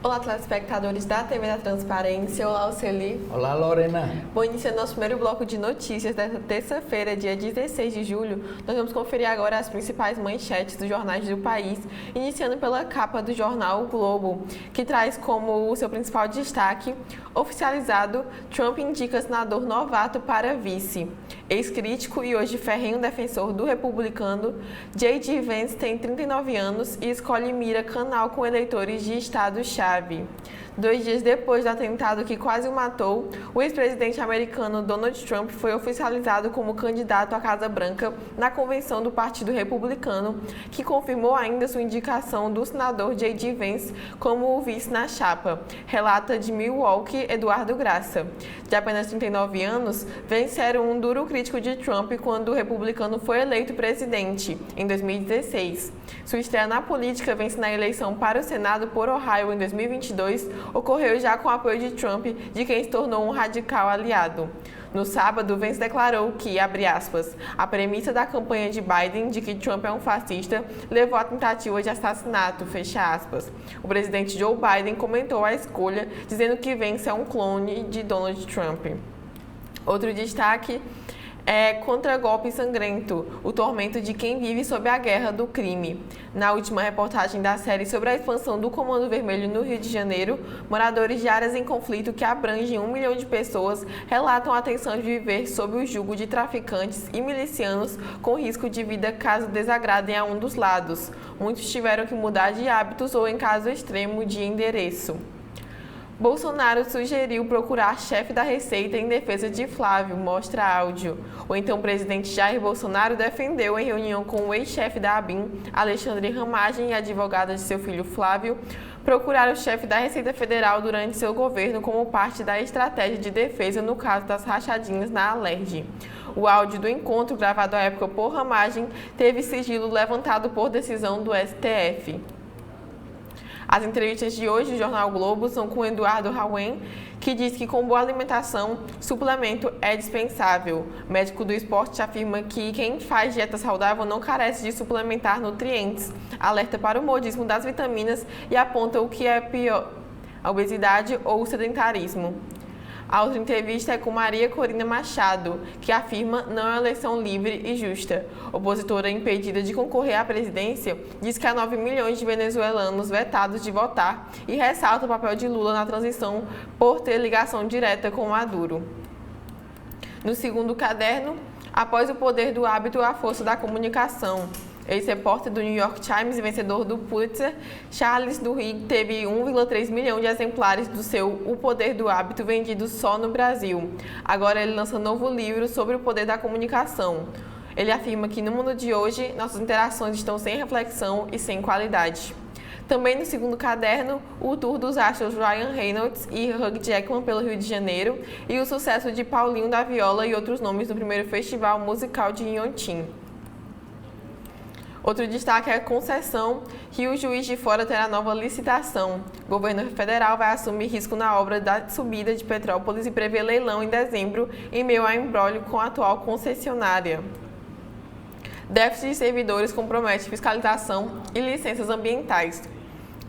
Olá, telespectadores da TV da Transparência. Olá, Oceli. Olá, Lorena. Bom, iniciando nosso primeiro bloco de notícias desta terça-feira, dia 16 de julho, nós vamos conferir agora as principais manchetes dos jornais do país, iniciando pela capa do jornal O Globo, que traz como seu principal destaque: oficializado, Trump indica senador novato para vice. Ex-crítico e hoje ferrenho defensor do republicano, J.D. Vance tem 39 anos e escolhe mira canal com eleitores de estado-chave. 2 dias depois do atentado que quase o matou, o ex-presidente americano Donald Trump foi oficializado como candidato à Casa Branca na convenção do Partido Republicano, que confirmou ainda sua indicação do senador J.D. Vance como o vice na chapa, relata de Milwaukee Eduardo Graça. De apenas 39 anos, Vance era um duro crítico de Trump quando o republicano foi eleito presidente, em 2016. Sua estreia na política, Vance na eleição para o Senado por Ohio em 2022, ocorreu já com o apoio de Trump, de quem se tornou um radical aliado. No sábado, Vance declarou que, abre aspas, a premissa da campanha de Biden de que Trump é um fascista levou à tentativa de assassinato, fecha aspas. O presidente Joe Biden comentou a escolha, dizendo que Vance é um clone de Donald Trump. Outro destaque é contra-golpe sangrento, o tormento de quem vive sob a guerra do crime. Na última reportagem da série sobre a expansão do Comando Vermelho no Rio de Janeiro, moradores de áreas em conflito que abrangem 1 milhão de pessoas relatam a tensão de viver sob o jugo de traficantes e milicianos com risco de vida caso desagradem a um dos lados. Muitos tiveram que mudar de hábitos ou, em caso extremo, de endereço. Bolsonaro sugeriu procurar chefe da Receita em defesa de Flávio, mostra áudio. O então presidente Jair Bolsonaro defendeu, em reunião com o ex-chefe da ABIN, Alexandre Ramagem, e a advogada de seu filho Flávio, procurar o chefe da Receita Federal durante seu governo como parte da estratégia de defesa no caso das rachadinhas na Alerj. O áudio do encontro, gravado à época por Ramagem, teve sigilo levantado por decisão do STF. As entrevistas de hoje do Jornal Globo são com Eduardo Rauen, que diz que com boa alimentação, suplemento é dispensável. O médico do esporte afirma que quem faz dieta saudável não carece de suplementar nutrientes, alerta para o modismo das vitaminas e aponta o que é pior, a obesidade ou o sedentarismo. A outra entrevista é com Maria Corina Machado, que afirma não é eleição livre e justa. Opositora impedida de concorrer à presidência, diz que há 9 milhões de venezuelanos vetados de votar e ressalta o papel de Lula na transição por ter ligação direta com Maduro. No segundo caderno, após o poder do hábito, a força da comunicação. Ex-repórter do New York Times e vencedor do Pulitzer, Charles Duhigg teve 1,3 milhão de exemplares do seu O Poder do Hábito vendidos só no Brasil. Agora ele lança novo livro sobre o poder da comunicação. Ele afirma que no mundo de hoje, nossas interações estão sem reflexão e sem qualidade. Também no segundo caderno, o tour dos astros Ryan Reynolds e Hugh Jackman pelo Rio de Janeiro e o sucesso de Paulinho da Viola e outros nomes do primeiro festival musical de Inhotim. Outro destaque é a concessão que o Juiz de Fora terá nova licitação. O governo federal vai assumir risco na obra da subida de Petrópolis e prevê leilão em dezembro, em meio a imbróglio com a atual concessionária. Déficit de servidores compromete fiscalização e licenças ambientais.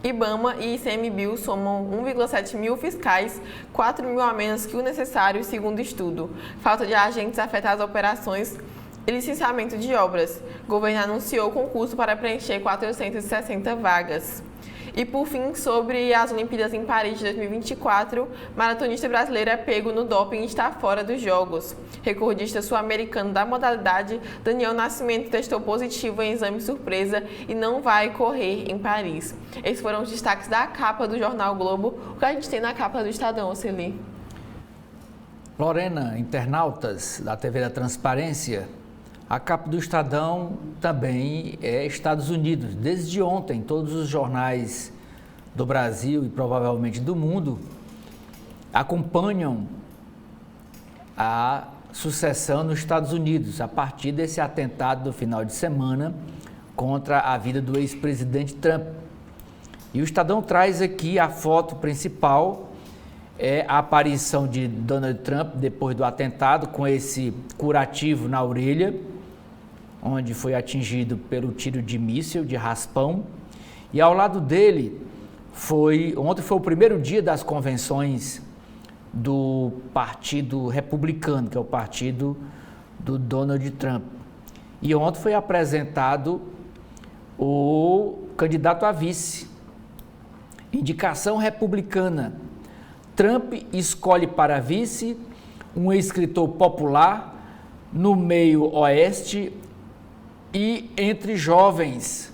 IBAMA e ICMBio somam 1,7 mil fiscais, 4 mil a menos que o necessário, segundo estudo. Falta de agentes afeta as operações e licenciamento de obras. O governo anunciou concurso para preencher 460 vagas. E por fim, sobre as Olimpíadas em Paris de 2024, maratonista brasileiro é pego no doping e está fora dos Jogos. Recordista sul-americano da modalidade, Daniel Nascimento testou positivo em exame surpresa e não vai correr em Paris. Esses foram os destaques da capa do Jornal Globo. O que a gente tem na capa do Estadão, Oceli? Lorena, internautas da TV da Transparência, a capa do Estadão também é Estados Unidos. Desde ontem, todos os jornais do Brasil e provavelmente do mundo acompanham a sucessão nos Estados Unidos, a partir desse atentado do final de semana contra a vida do ex-presidente Trump. E o Estadão traz aqui a foto principal, é a aparição de Donald Trump depois do atentado, com esse curativo na orelha. onde foi atingido pelo tiro de míssil, de raspão, e ao lado dele ontem foi o primeiro dia das convenções do Partido Republicano, que é o partido do Donald Trump. E ontem foi apresentado o candidato a vice, indicação republicana. Trump escolhe para vice um escritor popular no meio oeste e entre jovens.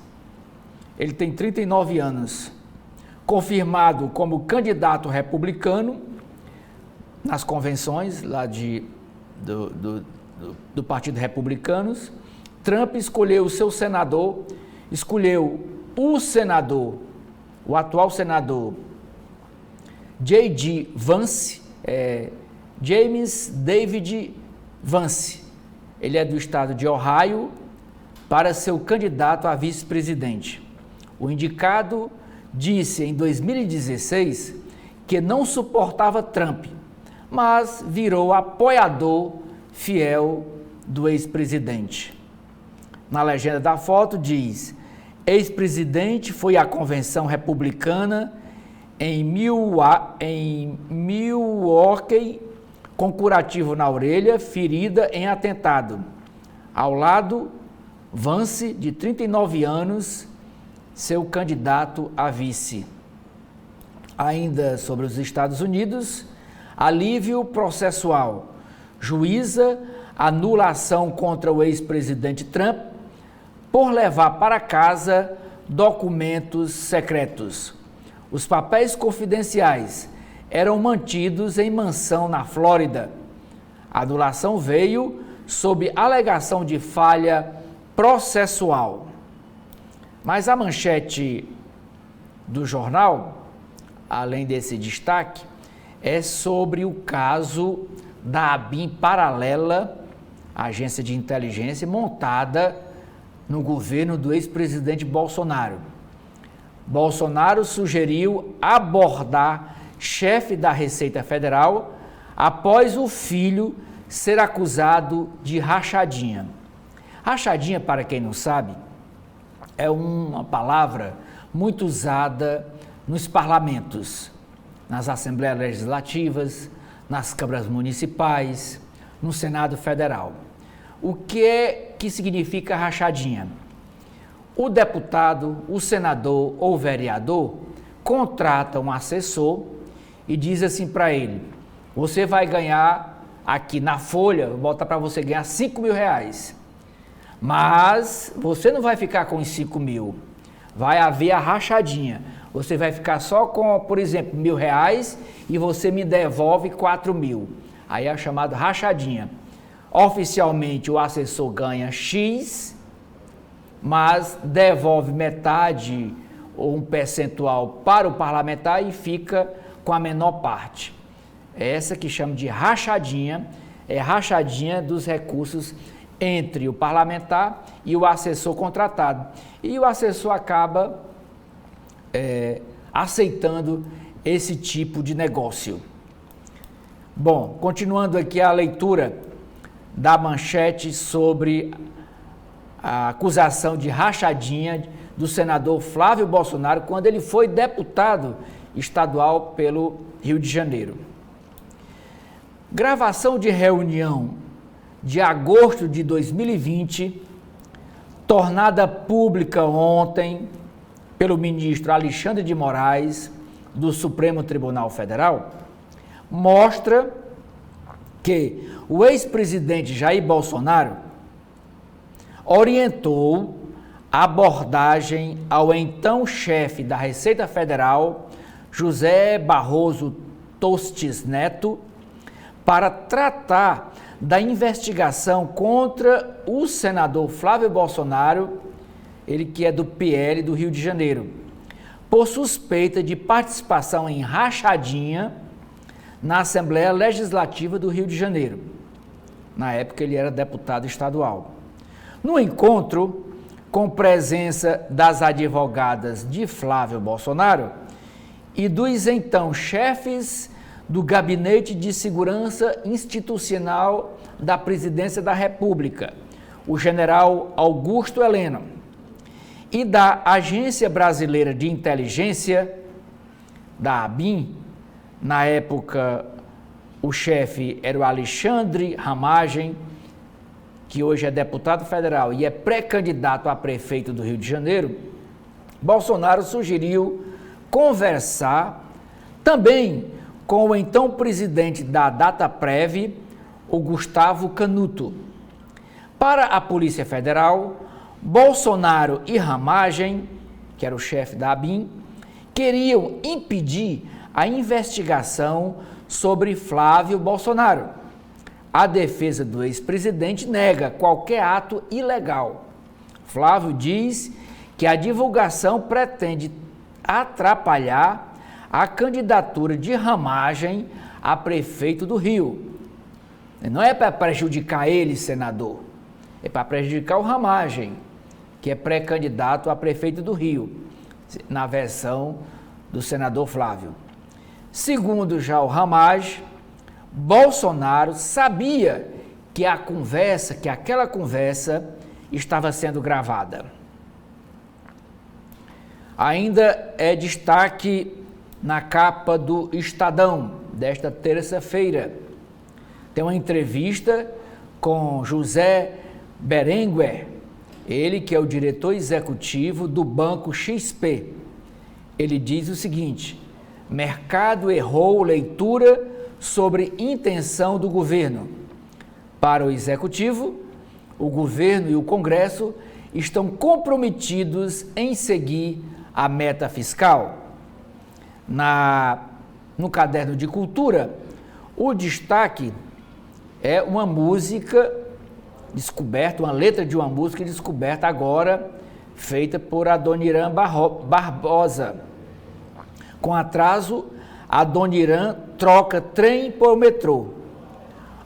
Ele tem 39 anos. Confirmado como candidato republicano nas convenções lá do Partido Republicanos. Trump escolheu o seu senador, escolheu o atual senador J.D. Vance, James David Vance. Ele é do estado de Ohio, para ser o candidato a vice-presidente. O indicado disse em 2016 que não suportava Trump, mas virou apoiador fiel do ex-presidente. Na legenda da foto diz: ex-presidente foi à convenção republicana em Milwaukee com curativo na orelha, ferida em atentado. Ao lado, Vance, de 39 anos, seu candidato a vice. Ainda sobre os Estados Unidos, alívio processual. Juíza anula ação contra o ex-presidente Trump por levar para casa documentos secretos. Os papéis confidenciais eram mantidos em mansão na Flórida. A anulação veio sob alegação de falha processual. Mas a manchete do jornal, além desse destaque, é sobre o caso da ABIN paralela, agência de inteligência montada no governo do ex-presidente Bolsonaro. Bolsonaro sugeriu abordar chefe da Receita Federal após o filho ser acusado de rachadinha. Rachadinha, para quem não sabe, é uma palavra muito usada nos parlamentos, nas assembleias legislativas, nas câmaras municipais, no Senado Federal. O que significa rachadinha? O deputado, o senador ou vereador contrata um assessor e diz assim para ele: você vai ganhar aqui na folha, vou botar para você ganhar R$5.000. Mas você não vai ficar com os 5 mil, vai haver a rachadinha. Você vai ficar só com, por exemplo, R$1.000 e você me devolve 4 mil. Aí é a chamada rachadinha. Oficialmente o assessor ganha X, mas devolve metade ou um percentual para o parlamentar e fica com a menor parte. Essa que chama de rachadinha, é rachadinha dos recursos entre o parlamentar e o assessor contratado. E o assessor acaba aceitando esse tipo de negócio. Bom, continuando aqui a leitura da manchete sobre a acusação de rachadinha do senador Flávio Bolsonaro quando ele foi deputado estadual pelo Rio de Janeiro. Gravação de reunião de agosto de 2020, tornada pública ontem pelo ministro Alexandre de Moraes, do Supremo Tribunal Federal, mostra que o ex-presidente Jair Bolsonaro orientou a abordagem ao então chefe da Receita Federal, José Barroso Tostes Neto, para tratar da investigação contra o senador Flávio Bolsonaro, ele que é do PL do Rio de Janeiro, por suspeita de participação em rachadinha na Assembleia Legislativa do Rio de Janeiro. Na época ele era deputado estadual. No encontro, com presença das advogadas de Flávio Bolsonaro e dos então chefes do Gabinete de Segurança Institucional da Presidência da República, o general Augusto Heleno, e da Agência Brasileira de Inteligência, da ABIN. Na época, o chefe era o Alexandre Ramagem, que hoje é deputado federal e é pré-candidato a prefeito do Rio de Janeiro. Bolsonaro sugeriu conversar também com o então presidente da Dataprev, o Gustavo Canuto. Para a Polícia Federal, Bolsonaro e Ramagem, que era o chefe da ABIN, queriam impedir a investigação sobre Flávio Bolsonaro. A defesa do ex-presidente nega qualquer ato ilegal. Flávio diz que a divulgação pretende atrapalhar a candidatura de Ramagem a prefeito do Rio. Não é para prejudicar ele, senador, é para prejudicar o Ramagem, que é pré-candidato a prefeito do Rio, na versão do senador Flávio. Segundo já o Ramagem, Bolsonaro sabia que aquela conversa estava sendo gravada. Ainda é destaque na capa do Estadão desta terça-feira. Tem uma entrevista com José Berenguer, ele que é o diretor executivo do Banco XP. Ele diz o seguinte: mercado errou leitura sobre intenção do governo. Para o executivo, o governo e o Congresso estão comprometidos em seguir a meta fiscal. No caderno de cultura, o destaque é uma música descoberta, uma letra de uma música descoberta agora, feita por Adoniran Barbosa. Com atraso, Adoniran troca trem por metrô.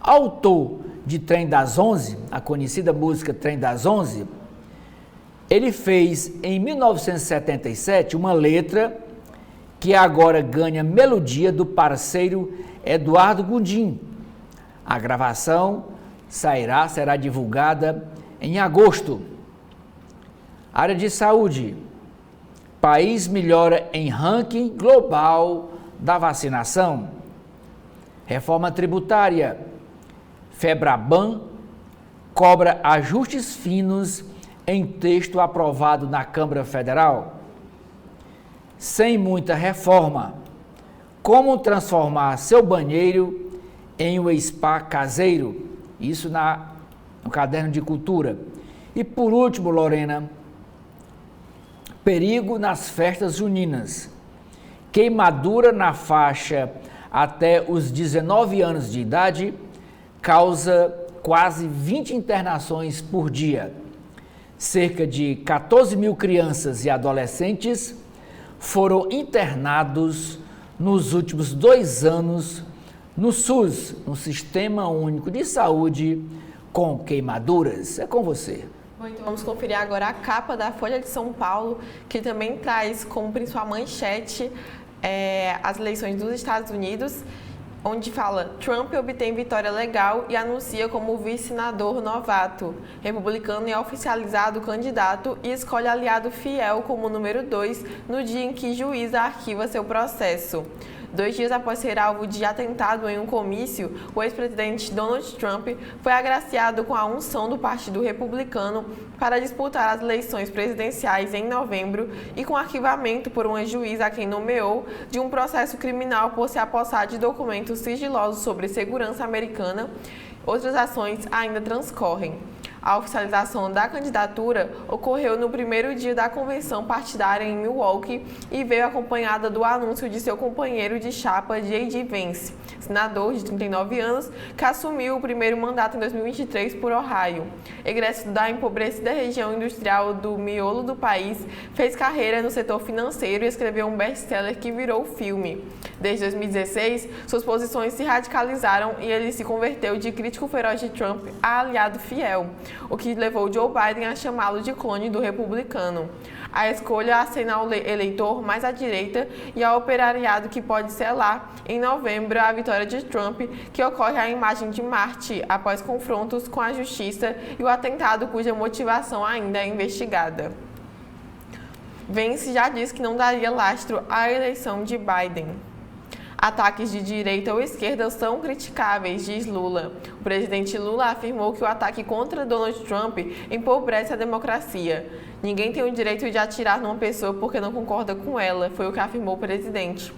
Autor de Trem das 11, a conhecida música Trem das 11, ele fez em 1977 uma letra que agora ganha melodia do parceiro Eduardo Gondim. A gravação será divulgada em agosto. Área de saúde. País melhora em ranking global da vacinação. Reforma tributária. Febraban cobra ajustes finos em texto aprovado na Câmara Federal. Sem muita reforma. Como transformar seu banheiro em um spa caseiro? Isso no caderno de cultura. E por último, Lorena, perigo nas festas juninas. Queimadura na faixa até os 19 anos de idade causa quase 20 internações por dia. Cerca de 14 mil crianças e adolescentes foram internados nos últimos 2 anos no SUS, no Sistema Único de Saúde, com queimaduras. É com você. Bom, então vamos conferir agora a capa da Folha de São Paulo, que também traz como principal manchete as eleições dos Estados Unidos, onde fala: Trump obtém vitória legal e anuncia como vice-senador novato. Republicano é oficializado candidato e escolhe aliado fiel como número 2 no dia em que juiz arquiva seu processo. 2 dias após ser alvo de atentado em um comício, o ex-presidente Donald Trump foi agraciado com a unção do Partido Republicano para disputar as eleições presidenciais em novembro e com arquivamento por uma juíza a quem nomeou de um processo criminal por se apossar de documentos sigilosos sobre segurança americana. Outras ações ainda transcorrem. A oficialização da candidatura ocorreu no primeiro dia da convenção partidária em Milwaukee e veio acompanhada do anúncio de seu companheiro de chapa, J.D. Vance, senador de 39 anos, que assumiu o primeiro mandato em 2023 por Ohio. Egresso da empobrecida região industrial do miolo do país, fez carreira no setor financeiro e escreveu um best-seller que virou filme. Desde 2016, suas posições se radicalizaram e ele se converteu de crítico feroz de Trump a aliado fiel. o que levou Joe Biden a chamá-lo de clone do republicano. A escolha acena ao eleitor mais à direita e ao operariado que pode selar, em novembro, a vitória de Trump, que ocorre à imagem de Marte, após confrontos com a justiça e o atentado cuja motivação ainda é investigada. Vence já disse que não daria lastro à eleição de Biden. Ataques de direita ou esquerda são criticáveis, diz Lula. O presidente Lula afirmou que o ataque contra Donald Trump empobrece a democracia. Ninguém tem o direito de atirar numa pessoa porque não concorda com ela, foi o que afirmou o presidente.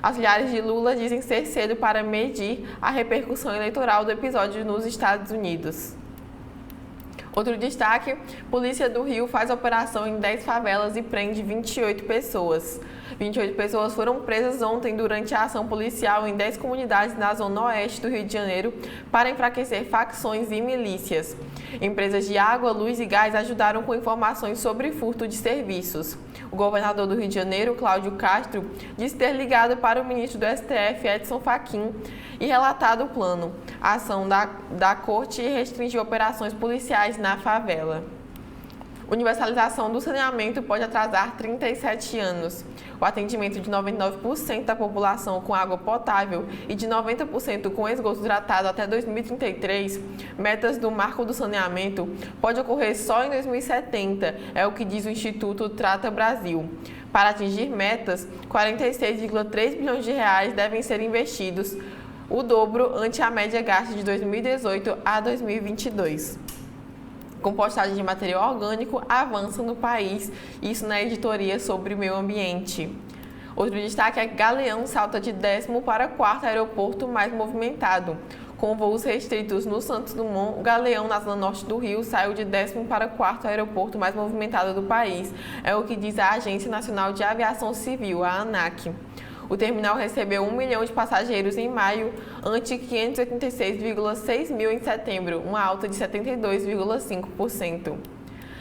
Auxiliares de Lula dizem ser cedo para medir a repercussão eleitoral do episódio nos Estados Unidos. Outro destaque, Polícia do Rio faz operação em 10 favelas e prende 28 pessoas. 28 pessoas foram presas ontem durante a ação policial em 10 comunidades na zona oeste do Rio de Janeiro para enfraquecer facções e milícias. Empresas de água, luz e gás ajudaram com informações sobre furto de serviços. O governador do Rio de Janeiro, Cláudio Castro, disse ter ligado para o ministro do STF, Edson Fachin, e relatado o plano. A ação da corte restringiu operações policiais na favela. Universalização do saneamento pode atrasar 37 anos. O atendimento de 99% da população com água potável e de 90% com esgoto tratado até 2033, metas do Marco do Saneamento, pode ocorrer só em 2070, é o que diz o Instituto Trata Brasil. Para atingir metas, 46,3 bilhões de reais devem ser investidos, o dobro ante a média gasta de 2018 a 2022. Compostagem de material orgânico avança no país, isso na editoria sobre o meio ambiente. Outro destaque é que Galeão salta de 10º para 4º aeroporto mais movimentado. Com voos restritos no Santos Dumont, o Galeão, na zona norte do Rio, saiu de 10º para 4º aeroporto mais movimentado do país, é o que diz a Agência Nacional de Aviação Civil, a ANAC. O terminal recebeu 1 milhão de passageiros em maio, ante 586,6 mil em setembro, uma alta de 72,5%.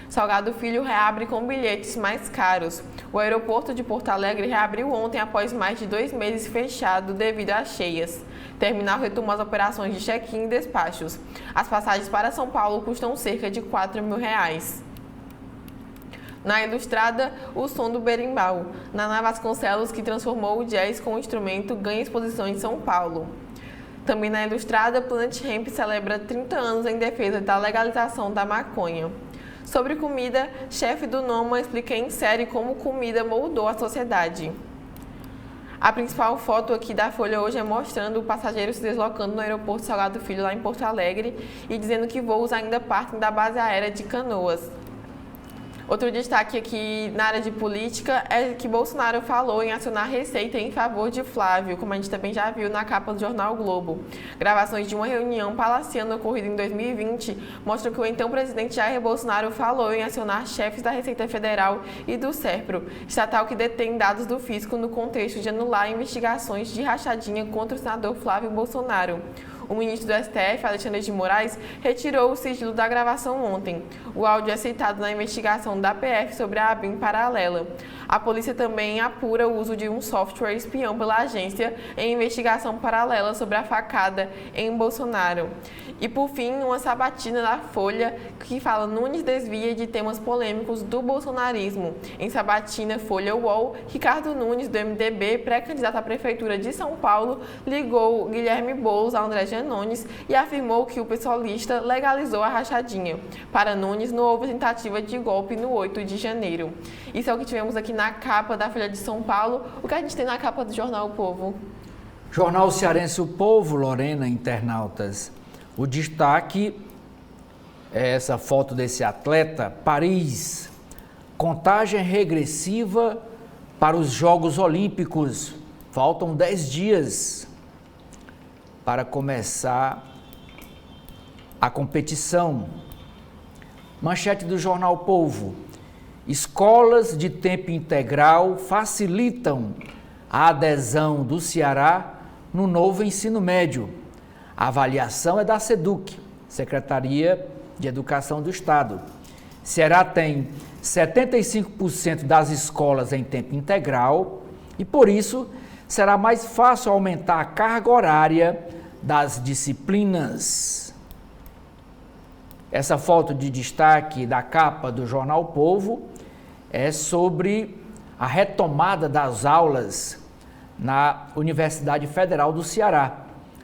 Salgado Filho reabre com bilhetes mais caros. O aeroporto de Porto Alegre reabriu ontem após mais de 2 meses fechado devido às cheias. O terminal retomou as operações de check-in e despachos. As passagens para São Paulo custam cerca de R$ 4.000. Na Ilustrada, o som do berimbau. Naná Vasconcelos, que transformou o jazz com o instrumento, ganha exposição em São Paulo. Também na Ilustrada, Planet Hemp celebra 30 anos em defesa da legalização da maconha. Sobre comida, chefe do Noma explica em série como comida moldou a sociedade. A principal foto aqui da Folha hoje é mostrando o passageiro se deslocando no aeroporto Salgado Filho, lá em Porto Alegre, e dizendo que voos ainda partem da base aérea de Canoas. Outro destaque aqui na área de política é que Bolsonaro falou em acionar Receita em favor de Flávio, como a gente também já viu na capa do jornal Globo. Gravações de uma reunião palaciana ocorrida em 2020 mostram que o então presidente Jair Bolsonaro falou em acionar chefes da Receita Federal e do SERPRO, estatal que detém dados do fisco no contexto de anular investigações de rachadinha contra o senador Flávio Bolsonaro. O ministro do STF, Alexandre de Moraes, retirou o sigilo da gravação ontem. O áudio é citado na investigação da PF sobre a ABIN paralela. A polícia também apura o uso de um software espião pela agência em investigação paralela sobre a facada em Bolsonaro. E, por fim, uma sabatina da Folha que fala Nunes desvia de temas polêmicos do bolsonarismo. Em sabatina Folha UOL, Ricardo Nunes, do MDB, pré-candidato à Prefeitura de São Paulo, ligou Guilherme Boulos a André Janones e afirmou que o pessoalista legalizou a rachadinha. Para Nunes, não houve tentativa de golpe no 8 de janeiro. Isso é o que tivemos aqui na capa da Folha de São Paulo. O que a gente tem na capa do jornal O Povo? Jornal Cearense O Povo, Lorena, internautas. O destaque é essa foto desse atleta, Paris. Contagem regressiva para os Jogos Olímpicos. Faltam 10 dias para começar a competição. Manchete do jornal O Povo. Escolas de tempo integral facilitam a adesão do Ceará no novo ensino médio. A avaliação é da SEDUC, Secretaria de Educação do Estado. Ceará tem 75% das escolas em tempo integral e, por isso, será mais fácil aumentar a carga horária das disciplinas. Essa foto de destaque da capa do jornal O Povo é sobre a retomada das aulas na Universidade Federal do Ceará.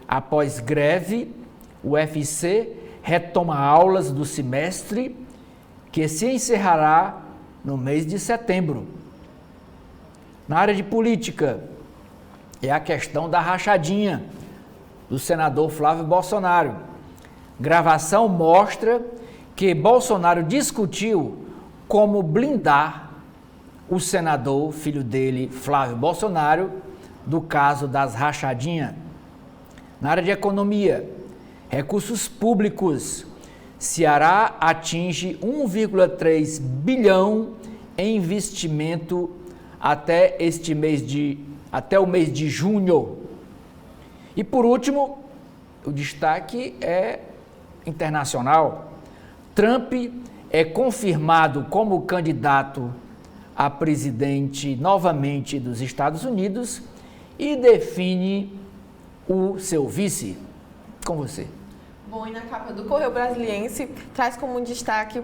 Após greve, o UFC retoma aulas do semestre que se encerrará no mês de setembro. Na área de política, é a questão da rachadinha do senador Flávio Bolsonaro. Gravação mostra que Bolsonaro discutiu como blindar o senador, filho dele, Flávio Bolsonaro, do caso das rachadinhas. Na área de economia, recursos públicos, Ceará atinge 1,3 bilhão em investimento até o mês de junho. E por último, o destaque é internacional. Trump é confirmado como candidato a presidente novamente dos Estados Unidos e define o seu vice. Com você. Bom, e na capa do Correio Brasiliense traz como destaque,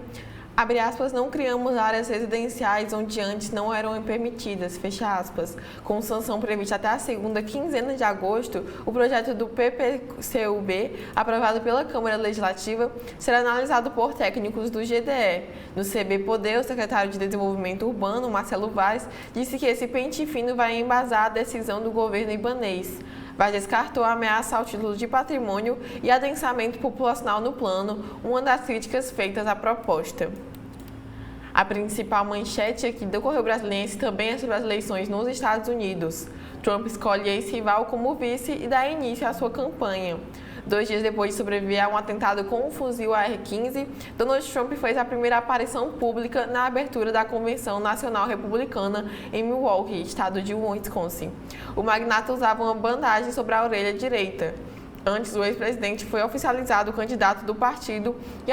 abre aspas, não criamos áreas residenciais onde antes não eram permitidas, fecha aspas. Com sanção prevista até a segunda quinzena de agosto, o projeto do PPCUB, aprovado pela Câmara Legislativa, será analisado por técnicos do GDE. No CB Poder, o secretário de Desenvolvimento Urbano, Marcelo Vaz, disse que esse pente fino vai embasar a decisão do governo ibanês. Vaz descartou a ameaça ao título de patrimônio e adensamento populacional no plano, uma das críticas feitas à proposta. A principal manchete aqui do Correio Brasiliense também é sobre as eleições nos Estados Unidos. Trump escolhe ex-rival como vice e dá início à sua campanha. 2 dias depois de sobreviver a um atentado com um fuzil AR-15, Donald Trump fez a primeira aparição pública na abertura da Convenção Nacional Republicana em Milwaukee, estado de Wisconsin. O magnata usava uma bandagem sobre a orelha direita. Antes, o ex-presidente foi oficializado candidato do partido e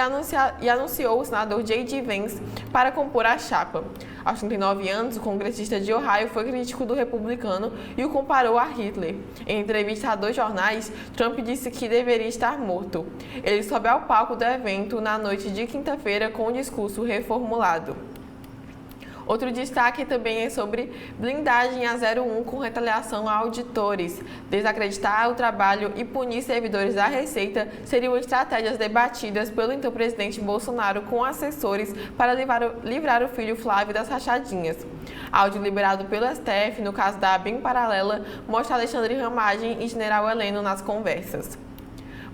anunciou o senador J.D. Vance para compor a chapa. Aos 39 anos, o congressista de Ohio foi crítico do republicano e o comparou a Hitler. Em entrevista a 2 jornais, Trump disse que deveria estar morto. Ele sobe ao palco do evento na noite de quinta-feira com um discurso reformulado. Outro destaque também é sobre blindagem a 01 com retaliação a auditores. Desacreditar o trabalho e punir servidores da Receita seriam estratégias debatidas pelo então presidente Bolsonaro com assessores para livrar o filho Flávio das rachadinhas. Áudio liberado pelo STF, no caso da ABIN Paralela, mostra Alexandre Ramagem e General Heleno nas conversas.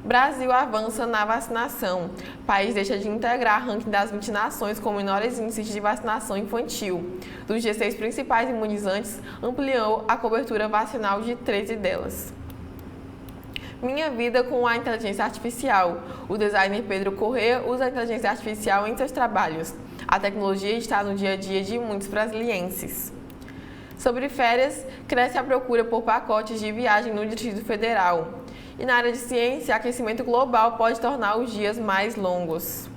Brasil avança na vacinação. País deixa de integrar ranking das 20 nações com menores índices de vacinação infantil. Dos 16 principais imunizantes, ampliou a cobertura vacinal de 13 delas. Minha vida com a inteligência artificial. O designer Pedro Corrêa usa a inteligência artificial em seus trabalhos. A tecnologia está no dia a dia de muitos brasilienses. Sobre férias, cresce a procura por pacotes de viagem no Distrito Federal. E na área de ciência, aquecimento global pode tornar os dias mais longos.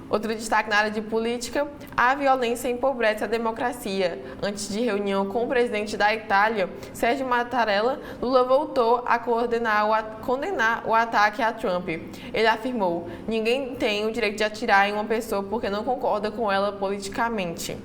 Outro destaque na área de política, a violência empobrece a democracia. Antes de reunião com o presidente da Itália, Sérgio Mattarella, Lula voltou a condenar o ataque a Trump. Ele afirmou: ninguém tem o direito de atirar em uma pessoa porque não concorda com ela politicamente.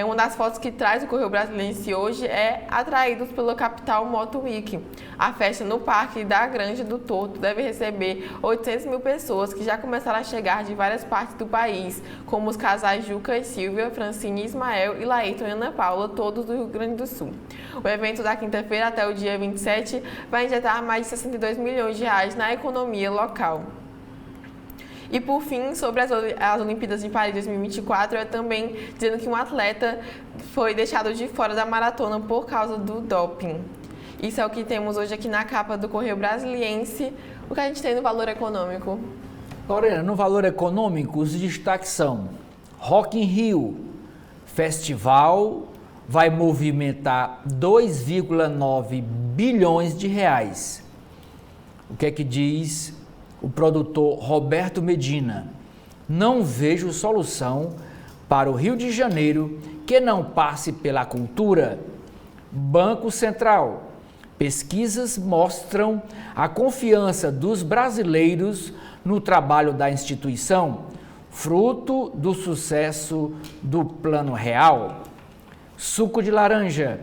Uma das fotos que traz o Correio Brasiliense hoje é atraídos pela Capital Moto Week. A festa no Parque da Granja do Torto deve receber 800 mil pessoas que já começaram a chegar de várias partes do país, como os casais Juca e Silvia, Francine e Ismael e Laíton e Ana Paula, todos do Rio Grande do Sul. O evento da quinta-feira até o dia 27 vai injetar mais de 62 milhões de reais na economia local. E por fim, sobre as Olimpíadas de Paris 2024, é também dizendo que um atleta foi deixado de fora da maratona por causa do doping. Isso é o que temos hoje aqui na capa do Correio Brasiliense. O que a gente tem no valor econômico? Lorena, no valor econômico, os destaques são Rock in Rio, festival vai movimentar 2,9 bilhões de reais. O que é que diz o produtor Roberto Medina? Não vejo solução para o Rio de Janeiro que não passe pela cultura. Banco Central. Pesquisas mostram a confiança dos brasileiros no trabalho da instituição, fruto do sucesso do Plano Real. Suco de laranja,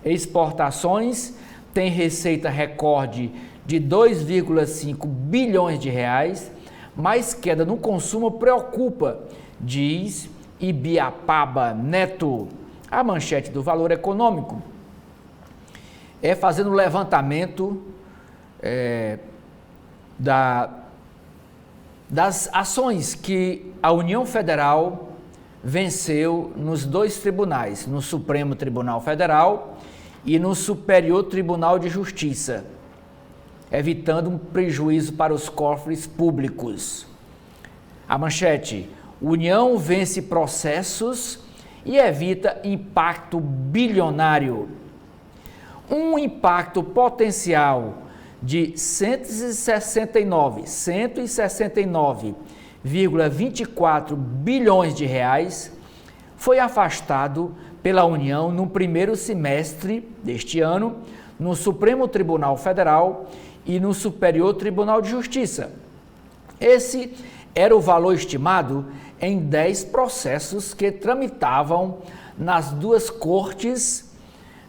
exportações tem receita recorde de 2,5 bilhões de reais, mas queda no consumo preocupa, diz Ibiapaba Neto. A manchete do Valor Econômico é fazendo um levantamento das ações que a União Federal venceu nos dois tribunais, no Supremo Tribunal Federal e no Superior Tribunal de Justiça, evitando um prejuízo para os cofres públicos. A manchete: União vence processos e evita impacto bilionário. Um impacto potencial de 169,24 bilhões de reais foi afastado pela União no primeiro semestre deste ano, no Supremo Tribunal Federal e no Superior Tribunal de Justiça. Esse era o valor estimado em 10 processos que tramitavam nas duas cortes,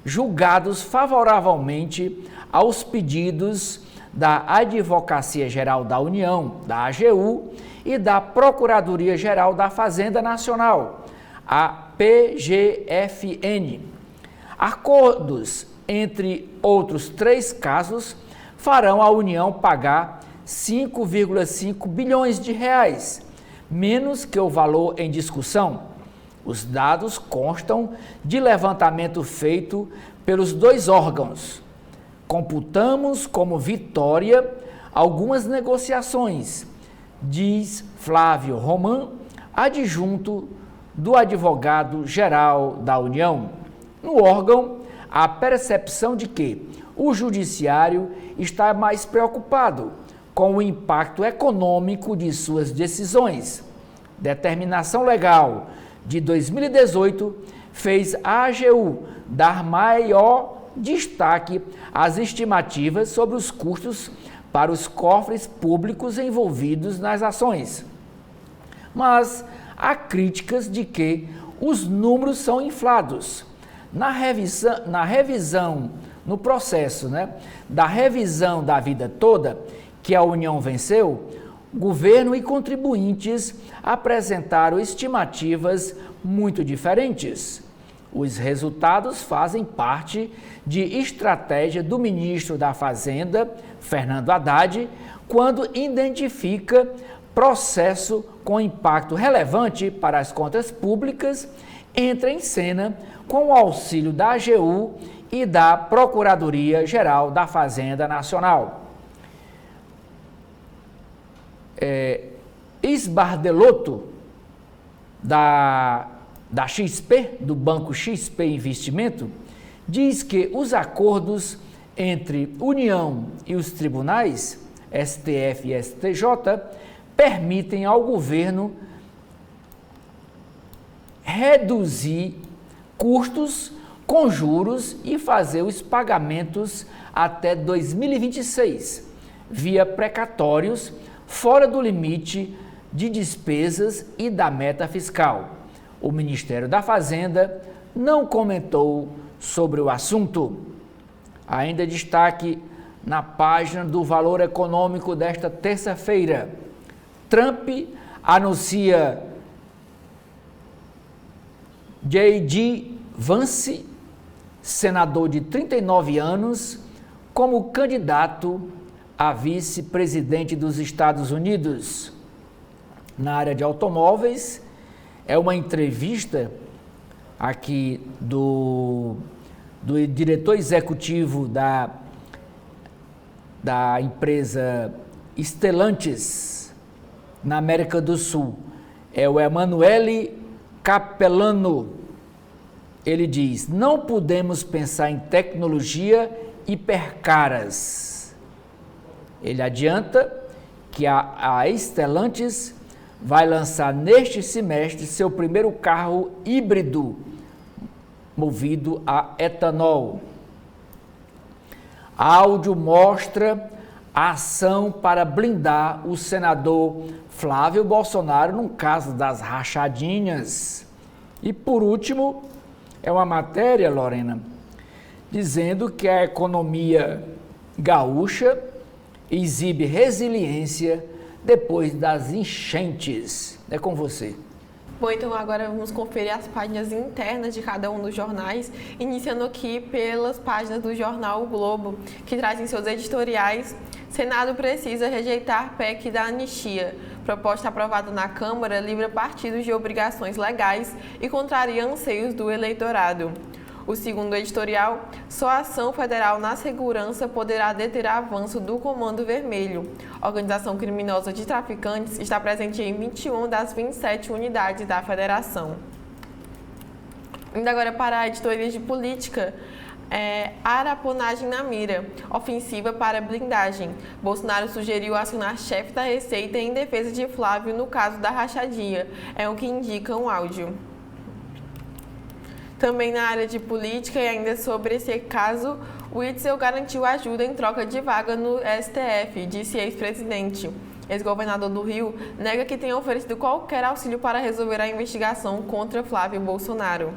julgados favoravelmente aos pedidos da Advocacia Geral da União, da AGU, e da Procuradoria Geral da Fazenda Nacional, a PGFN. Acordos, entre outros 3 casos, farão a União pagar 5,5 bilhões de reais, menos que o valor em discussão. Os dados constam de levantamento feito pelos 2 órgãos. Computamos como vitória algumas negociações, diz Flávio Roman, adjunto do advogado-geral da União. No órgão, há percepção de que o judiciário está mais preocupado com o impacto econômico de suas decisões. Determinação legal de 2018 fez a AGU dar maior destaque às estimativas sobre os custos para os cofres públicos envolvidos nas ações. Mas há críticas de que os números são inflados. No processo da revisão da vida toda que a União venceu, governo e contribuintes apresentaram estimativas muito diferentes. Os resultados fazem parte de estratégia do ministro da Fazenda, Fernando Haddad, quando identifica processo com impacto relevante para as contas públicas, entra em cena com o auxílio da AGU e da Procuradoria Geral da Fazenda Nacional. Isbardelotto, da XP, do Banco XP Investimento, diz que os acordos entre União e os tribunais, STF e STJ, permitem ao governo reduzir custos com juros e fazer os pagamentos até 2026, via precatórios, fora do limite de despesas e da meta fiscal. O Ministério da Fazenda não comentou sobre o assunto. Ainda destaque na página do Valor Econômico desta terça-feira. Trump anuncia J.D. Vance, senador de 39 anos, como candidato a vice-presidente dos Estados Unidos. Na área de automóveis, é uma entrevista aqui do diretor executivo da empresa Stellantis, na América do Sul. É o Emanuele Capellano. Ele diz: não podemos pensar em tecnologia hipercaras. Ele adianta que a Stellantis vai lançar neste semestre seu primeiro carro híbrido movido a etanol. Áudio mostra a ação para blindar o senador Flávio Bolsonaro no caso das rachadinhas. E por último, é uma matéria, Lorena, dizendo que a economia gaúcha exibe resiliência depois das enchentes. É com você. Bom, então agora vamos conferir as páginas internas de cada um dos jornais, iniciando aqui pelas páginas do jornal O Globo, que trazem seus editoriais. Senado precisa rejeitar PEC da anistia. Proposta aprovada na Câmara livra partidos de obrigações legais e contraria anseios do eleitorado. O segundo editorial, só a ação federal na segurança poderá deter avanço do Comando Vermelho. A organização criminosa de traficantes está presente em 21 das 27 unidades da federação. Indo agora para a editoria de política, araponagem na mira, ofensiva para blindagem. Bolsonaro sugeriu acionar chefe da Receita em defesa de Flávio no caso da rachadinha, é o que indica um áudio. Também na área de política e ainda sobre esse caso, o Witzel garantiu ajuda em troca de vaga no STF, disse ex-presidente. Ex-governador do Rio nega que tenha oferecido qualquer auxílio para resolver a investigação contra Flávio Bolsonaro.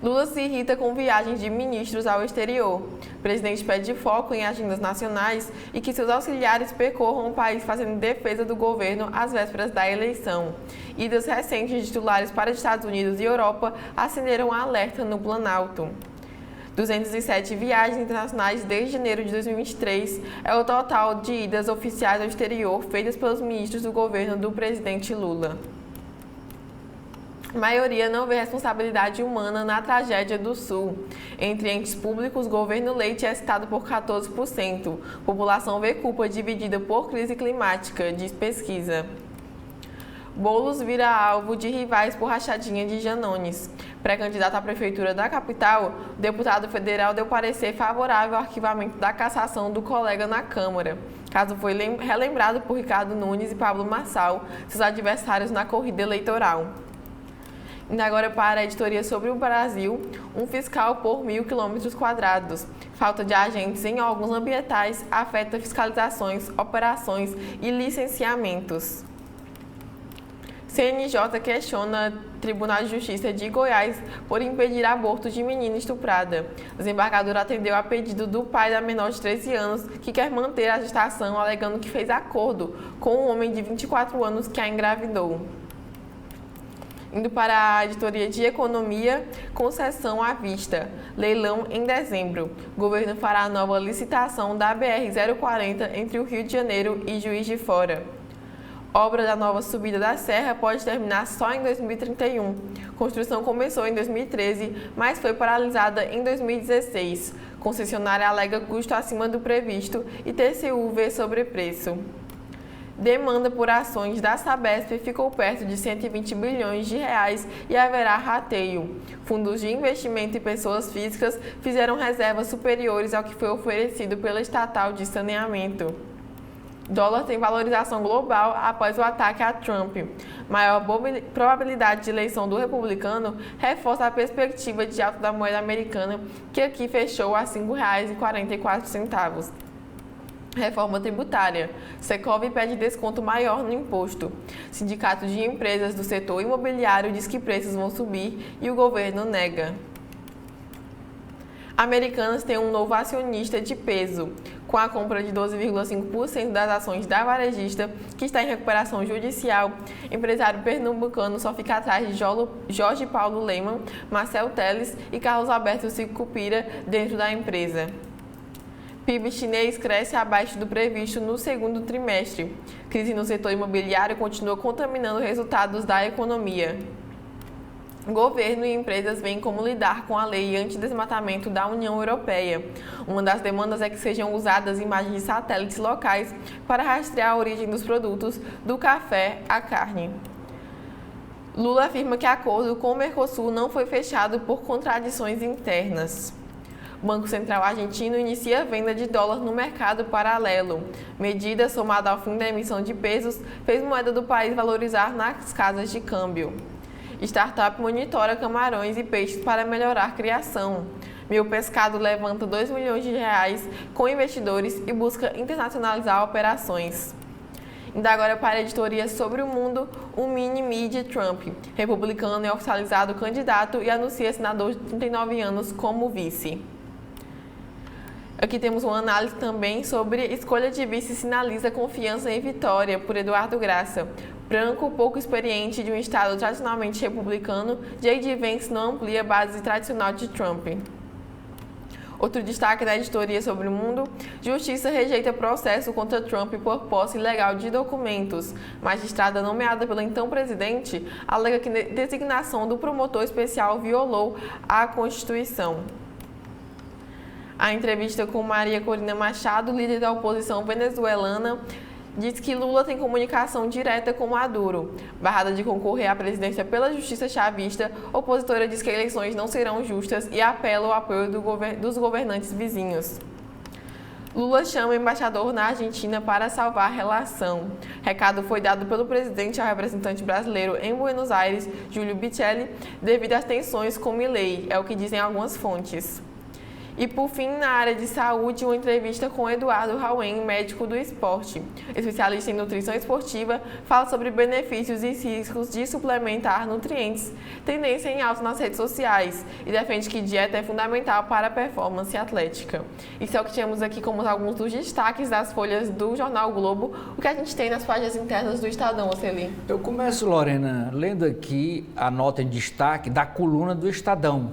Lula se irrita com viagens de ministros ao exterior. O presidente pede foco em agendas nacionais e que seus auxiliares percorram o país fazendo defesa do governo às vésperas da eleição. Idas recentes de titulares para Estados Unidos e Europa acenderam alerta no Planalto. 207 viagens internacionais desde janeiro de 2023 é o total de idas oficiais ao exterior feitas pelos ministros do governo do presidente Lula. A maioria não vê responsabilidade humana na tragédia do Sul. Entre entes públicos, governo Leite é citado por 14%. População vê culpa dividida por crise climática, diz pesquisa. Boulos vira alvo de rivais por rachadinha de Janones. Pré-candidato à prefeitura da capital, o deputado federal deu parecer favorável ao arquivamento da cassação do colega na Câmara. O caso foi relembrado por Ricardo Nunes e Pablo Marçal, seus adversários na corrida eleitoral. Indo agora para a editoria sobre o Brasil, um fiscal por 1.000 km². Falta de agentes em órgãos ambientais afeta fiscalizações, operações e licenciamentos. CNJ questiona Tribunal de Justiça de Goiás por impedir aborto de menina estuprada. O desembargador atendeu a pedido do pai da menor de 13 anos, que quer manter a gestação, alegando que fez acordo com um homem de 24 anos que a engravidou. Indo para a editoria de Economia, concessão à vista. Leilão em dezembro. O governo fará nova licitação da BR-040 entre o Rio de Janeiro e Juiz de Fora. Obra da nova subida da Serra pode terminar só em 2031. Construção começou em 2013, mas foi paralisada em 2016. Concessionária alega custo acima do previsto e TCU vê sobrepreço. Demanda por ações da Sabesp ficou perto de 120 bilhões de reais e haverá rateio. Fundos de investimento e pessoas físicas fizeram reservas superiores ao que foi oferecido pela estatal de saneamento. Dólar tem valorização global após o ataque a Trump. Maior probabilidade de eleição do republicano reforça a perspectiva de alta da moeda americana, que aqui fechou a R$ 5,44. Reforma tributária. Secov pede desconto maior no imposto. Sindicato de empresas do setor imobiliário diz que preços vão subir e o governo nega. Americanas tem um novo acionista de peso. Com a compra de 12,5% das ações da varejista, que está em recuperação judicial, empresário pernambucano só fica atrás de Jorge Paulo Lemann, Marcel Teles e Carlos Alberto Sicupira dentro da empresa. PIB chinês cresce abaixo do previsto no segundo trimestre. Crise no setor imobiliário continua contaminando resultados da economia. Governo e empresas veem como lidar com a lei antidesmatamento da União Europeia. Uma das demandas é que sejam usadas imagens de satélites locais para rastrear a origem dos produtos, do café à carne. Lula afirma que acordo com o Mercosul não foi fechado por contradições internas. O Banco Central argentino inicia a venda de dólar no mercado paralelo. Medida somada ao fim da emissão de pesos fez moeda do país valorizar nas casas de câmbio. Startup monitora camarões e peixes para melhorar a criação. Mil Pescado levanta 2 milhões de reais com investidores e busca internacionalizar operações. Ainda agora para a editoria Sobre o Mundo, o mini-mídia Trump. Republicano é oficializado candidato e anuncia senador de 39 anos como vice. Aqui temos uma análise também sobre escolha de vice sinaliza confiança em vitória, por Eduardo Graça. Branco, pouco experiente de um estado tradicionalmente republicano, J.D. Vance não amplia a base tradicional de Trump. Outro destaque da editoria Sobre o Mundo: Justiça rejeita processo contra Trump por posse ilegal de documentos. Magistrada nomeada pelo então presidente alega que designação do promotor especial violou a Constituição. A entrevista com Maria Corina Machado, líder da oposição venezuelana, diz que Lula tem comunicação direta com Maduro. Barrada de concorrer à presidência pela justiça chavista, opositora diz que eleições não serão justas e apela ao apoio dos governantes vizinhos. Lula chama o embaixador na Argentina para salvar a relação. Recado foi dado pelo presidente ao representante brasileiro em Buenos Aires, Júlio Bicelli, devido às tensões com Milei, é o que dizem algumas fontes. E por fim, na área de saúde, uma entrevista com Eduardo Rauen, médico do esporte. Especialista em nutrição esportiva, fala sobre benefícios e riscos de suplementar nutrientes, tendência em alta nas redes sociais, e defende que dieta é fundamental para a performance atlética. Isso é o que temos aqui como alguns dos destaques das folhas do Jornal o Globo, o que a gente tem nas páginas internas do Estadão, Oceli. Eu começo, Lorena, lendo aqui a nota em destaque da coluna do Estadão,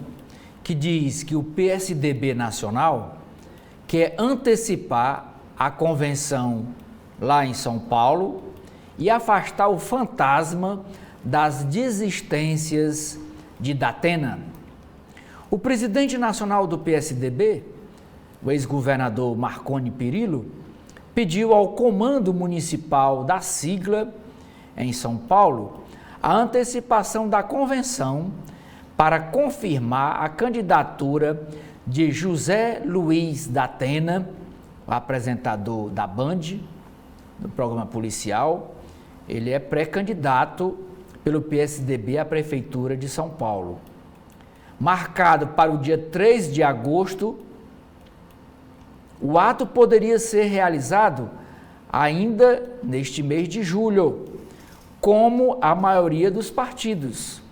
que diz que o PSDB nacional quer antecipar a convenção lá em São Paulo e afastar o fantasma das desistências de Datena. O presidente nacional do PSDB, o ex-governador Marconi Perillo, pediu ao comando municipal da sigla em São Paulo a antecipação da convenção para confirmar a candidatura de José Luiz Datena, o apresentador da Band, do programa policial. Ele é pré-candidato pelo PSDB à Prefeitura de São Paulo. Marcado para o dia 3 de agosto, o ato poderia ser realizado ainda neste mês de julho, como a maioria dos partidos.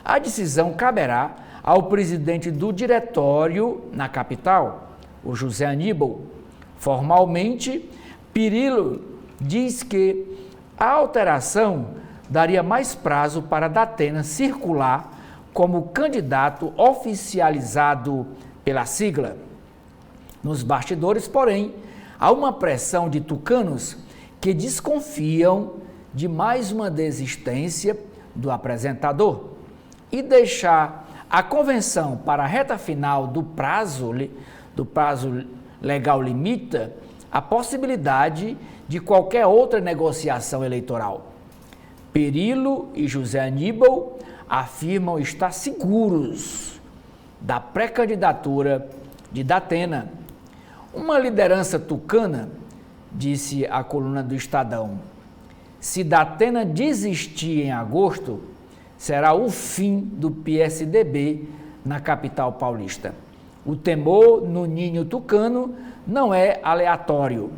A decisão caberá ao presidente do diretório na capital, o José Aníbal. Formalmente, Perillo diz que a alteração daria mais prazo para Datena circular como candidato oficializado pela sigla. Nos bastidores, porém, há uma pressão de tucanos que desconfiam de mais uma desistência do apresentador e deixar a convenção para a reta final do prazo legal limita a possibilidade de qualquer outra negociação eleitoral. Perillo e José Aníbal afirmam estar seguros da pré-candidatura de Datena. Uma liderança tucana disse à coluna do Estadão: se Datena desistir em agosto, será o fim do PSDB na capital paulista. O temor no ninho tucano não é aleatório.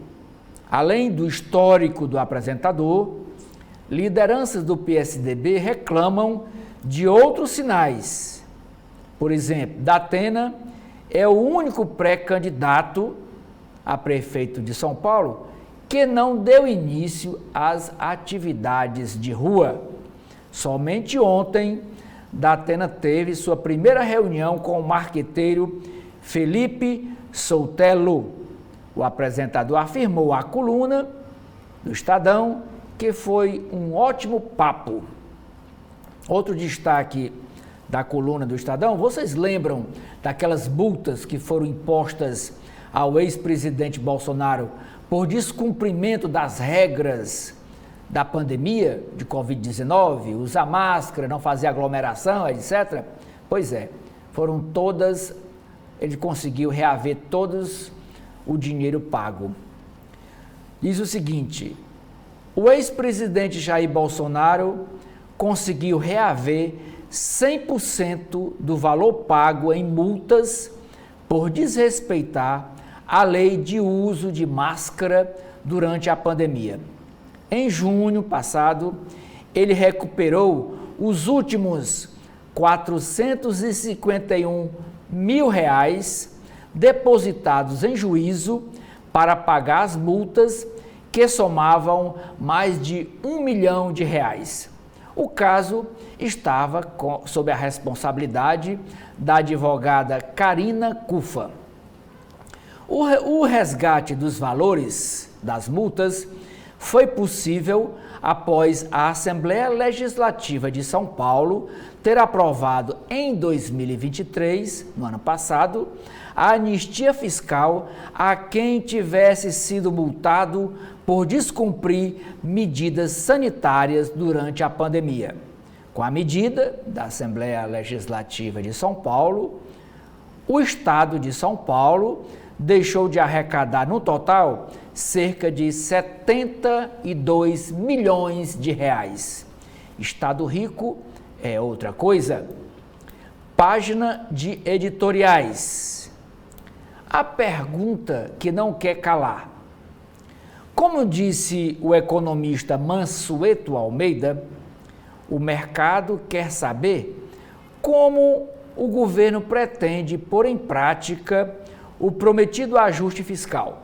Além do histórico do apresentador, lideranças do PSDB reclamam de outros sinais. Por exemplo, Datena é o único pré-candidato a prefeito de São Paulo que não deu início às atividades de rua. Somente ontem, Datena teve sua primeira reunião com o marqueteiro Felipe Soutello. O apresentador afirmou à coluna do Estadão que foi um ótimo papo. Outro destaque da coluna do Estadão: vocês lembram daquelas multas que foram impostas ao ex-presidente Bolsonaro por descumprimento das regras da pandemia de Covid-19, usar máscara, não fazer aglomeração, etc. Pois é, foram todas, ele conseguiu reaver todos o dinheiro pago. Diz o seguinte: o ex-presidente Jair Bolsonaro conseguiu reaver 100% do valor pago em multas por desrespeitar a lei de uso de máscara durante a pandemia. Em junho passado, ele recuperou os últimos R$ 451 mil depositados em juízo para pagar as multas que somavam mais de R$ 1 milhão. O caso estava sob a responsabilidade da advogada Karina Cufa. O resgate dos valores das multas foi possível após a Assembleia Legislativa de São Paulo ter aprovado em 2023, no ano passado, a anistia fiscal a quem tivesse sido multado por descumprir medidas sanitárias durante a pandemia. Com a medida da Assembleia Legislativa de São Paulo, o Estado de São Paulo deixou de arrecadar, no total, cerca de R$ 72 milhões. Estado rico é outra coisa. Página de editoriais. A pergunta que não quer calar. Como disse o economista Mansueto Almeida, o mercado quer saber como o governo pretende pôr em prática o prometido ajuste fiscal.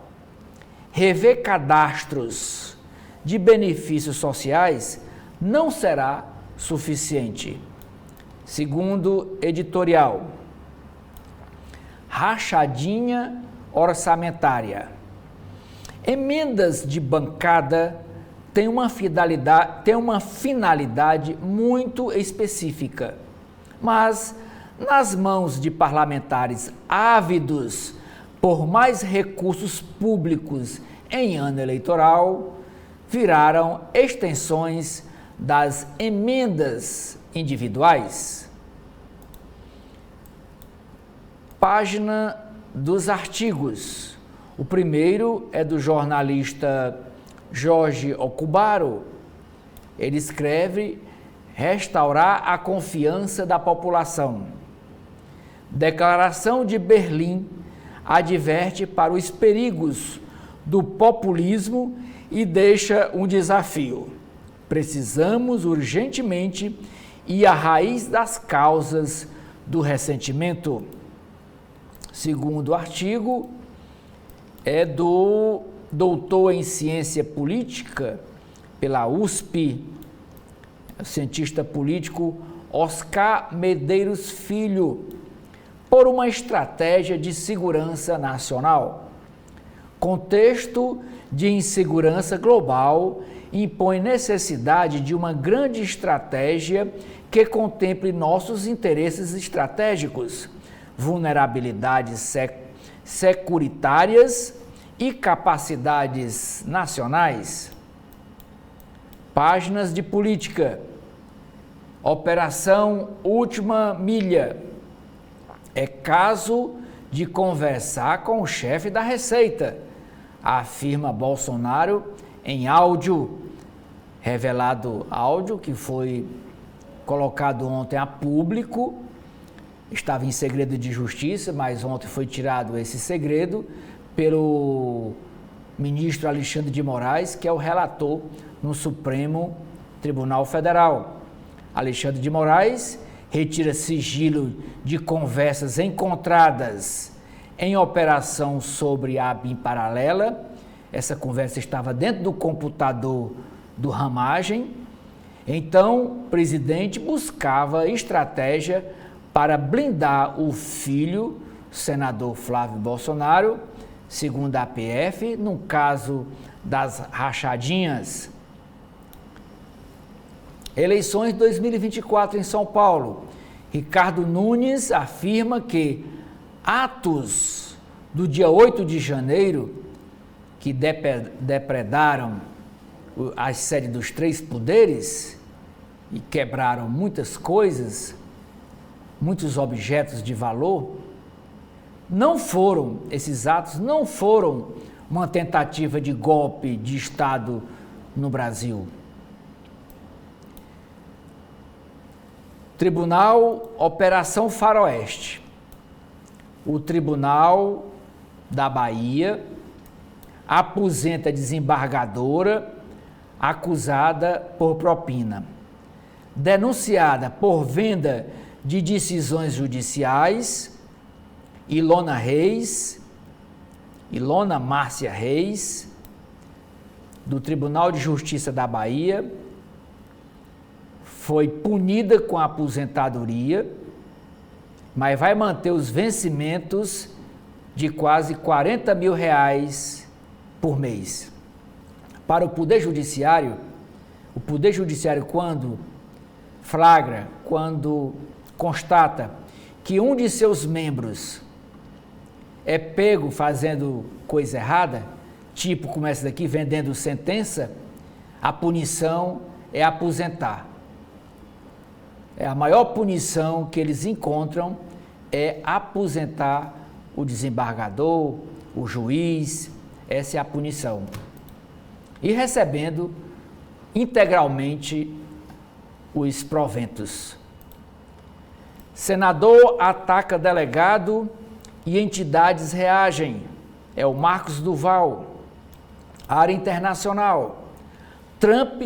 Rever cadastros de benefícios sociais não será suficiente. Segundo editorial, rachadinha orçamentária. Emendas de bancada têm uma finalidade muito específica, mas nas mãos de parlamentares ávidos por mais recursos públicos em ano eleitoral, viraram extensões das emendas individuais. Página dos artigos. O primeiro é do jornalista Jorge Okubaro. Ele escreve: restaurar a confiança da população. Declaração de Berlim adverte para os perigos do populismo e deixa um desafio. Precisamos urgentemente ir à raiz das causas do ressentimento. Segundo artigo é do doutor em ciência política pela USP, cientista político Oscar Medeiros Filho, por uma estratégia de segurança nacional. Contexto de insegurança global impõe necessidade de uma grande estratégia que contemple nossos interesses estratégicos, vulnerabilidades securitárias e capacidades nacionais. Páginas de política. Operação Última Milha. É caso de conversar com o chefe da Receita, afirma Bolsonaro em áudio, revelado áudio que foi colocado ontem a público. Estava em segredo de justiça, mas ontem foi tirado esse segredo pelo ministro Alexandre de Moraes, que é o relator no Supremo Tribunal Federal. Alexandre de Moraes retira sigilo de conversas encontradas em operação sobre a ABIN paralela. Essa conversa estava dentro do computador do Ramagem. Então, o presidente buscava estratégia para blindar o filho, o senador Flávio Bolsonaro, segundo a APF, no caso das rachadinhas. Eleições 2024 em São Paulo. Ricardo Nunes afirma que atos do dia 8 de janeiro, que depredaram a sede dos três poderes e quebraram muitas coisas, muitos objetos de valor, esses atos não foram uma tentativa de golpe de Estado no Brasil. Tribunal Operação Faroeste. o Tribunal da Bahia aposenta desembargadora acusada por propina, denunciada por venda de decisões judiciais, Ilona Márcia Reis, do Tribunal de Justiça da Bahia, foi punida com a aposentadoria, mas vai manter os vencimentos de quase R$40 mil por mês. Para o Poder Judiciário, quando flagra, quando constata que um de seus membros é pego fazendo coisa errada, tipo como essa daqui, vendendo sentença, a punição é aposentar. A maior punição que eles encontram é aposentar o desembargador, o juiz, essa é a punição. E recebendo integralmente os proventos. Senador ataca delegado e entidades reagem. É o Marcos Duval. Área internacional. Trump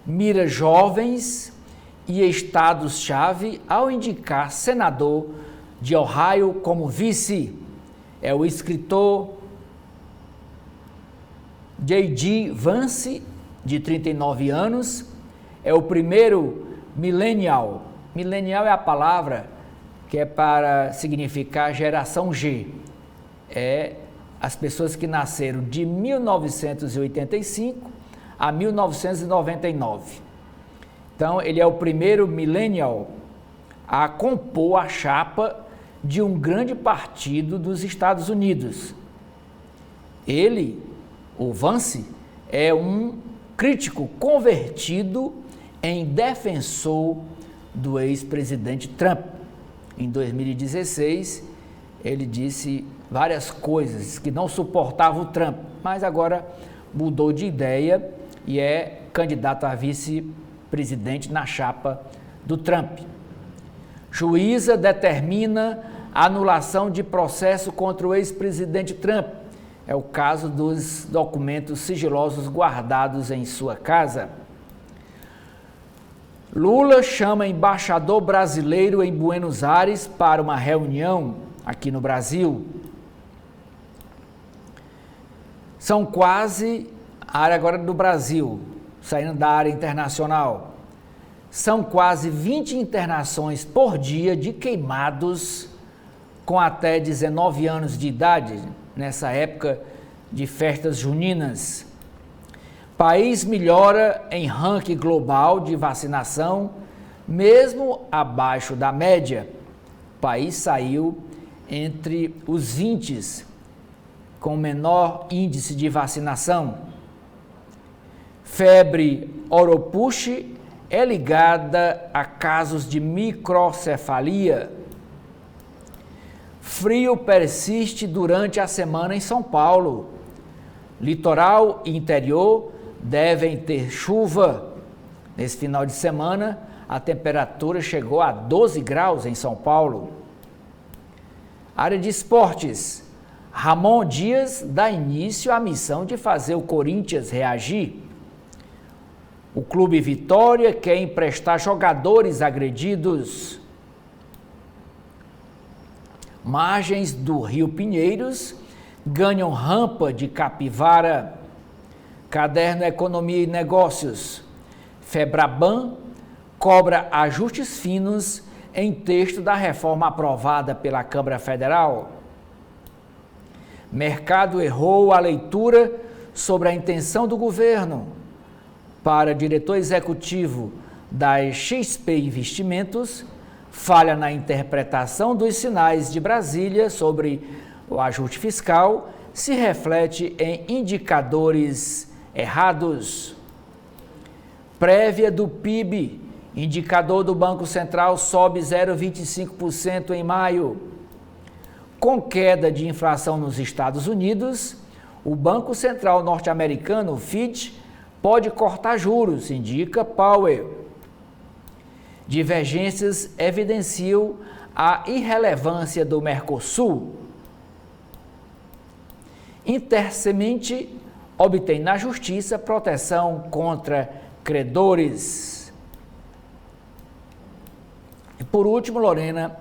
mira jovens e estados-chave ao indicar senador de Ohio como vice. É o escritor J.D. Vance, de 39 anos, é o primeiro millennial. Millennial é a palavra que é para significar geração G. É as pessoas que nasceram de 1985 a 1999. Então, ele é o primeiro millennial a compor a chapa de um grande partido dos Estados Unidos. Ele, o Vance, é um crítico convertido em defensor do ex-presidente Trump. Em 2016, ele disse várias coisas que não suportava o Trump, mas agora mudou de ideia e é candidato a vice-presidente na chapa do Trump. Juíza determina a anulação de processo contra o ex-presidente Trump. É o caso dos documentos sigilosos guardados em sua casa. Lula chama embaixador brasileiro em Buenos Aires para uma reunião aqui no Brasil. São quase, a área agora do Brasil, saindo da área internacional, são quase 20 internações por dia de queimados com até 19 anos de idade, nessa época de festas juninas. País melhora em ranking global de vacinação, mesmo abaixo da média. O país saiu entre os 20 com menor índice de vacinação. Febre Oropouche é ligada a casos de microcefalia. Frio persiste durante a semana em São Paulo. Litoral e interior devem ter chuva. Nesse final de semana, a temperatura chegou a 12 graus em São Paulo. Área de esportes. Ramon Dias dá início à missão de fazer o Corinthians reagir. O Clube Vitória quer emprestar jogadores agredidos. Margens do Rio Pinheiros ganham rampa de capivara. Caderno Economia e Negócios. Febraban cobra ajustes finos em texto da reforma aprovada pela Câmara Federal. Mercado errou a leitura sobre a intenção do governo. Para diretor executivo da XP Investimentos, falha na interpretação dos sinais de Brasília sobre o ajuste fiscal se reflete em indicadores errados. Prévia do PIB, indicador do Banco Central sobe 0,25% em maio. Com queda de inflação nos Estados Unidos, o Banco Central norte-americano, FED, pode cortar juros, indica Powell. Divergências evidenciam a irrelevância do Mercosul. Intersemente obtém na justiça proteção contra credores. E por último, Lorena,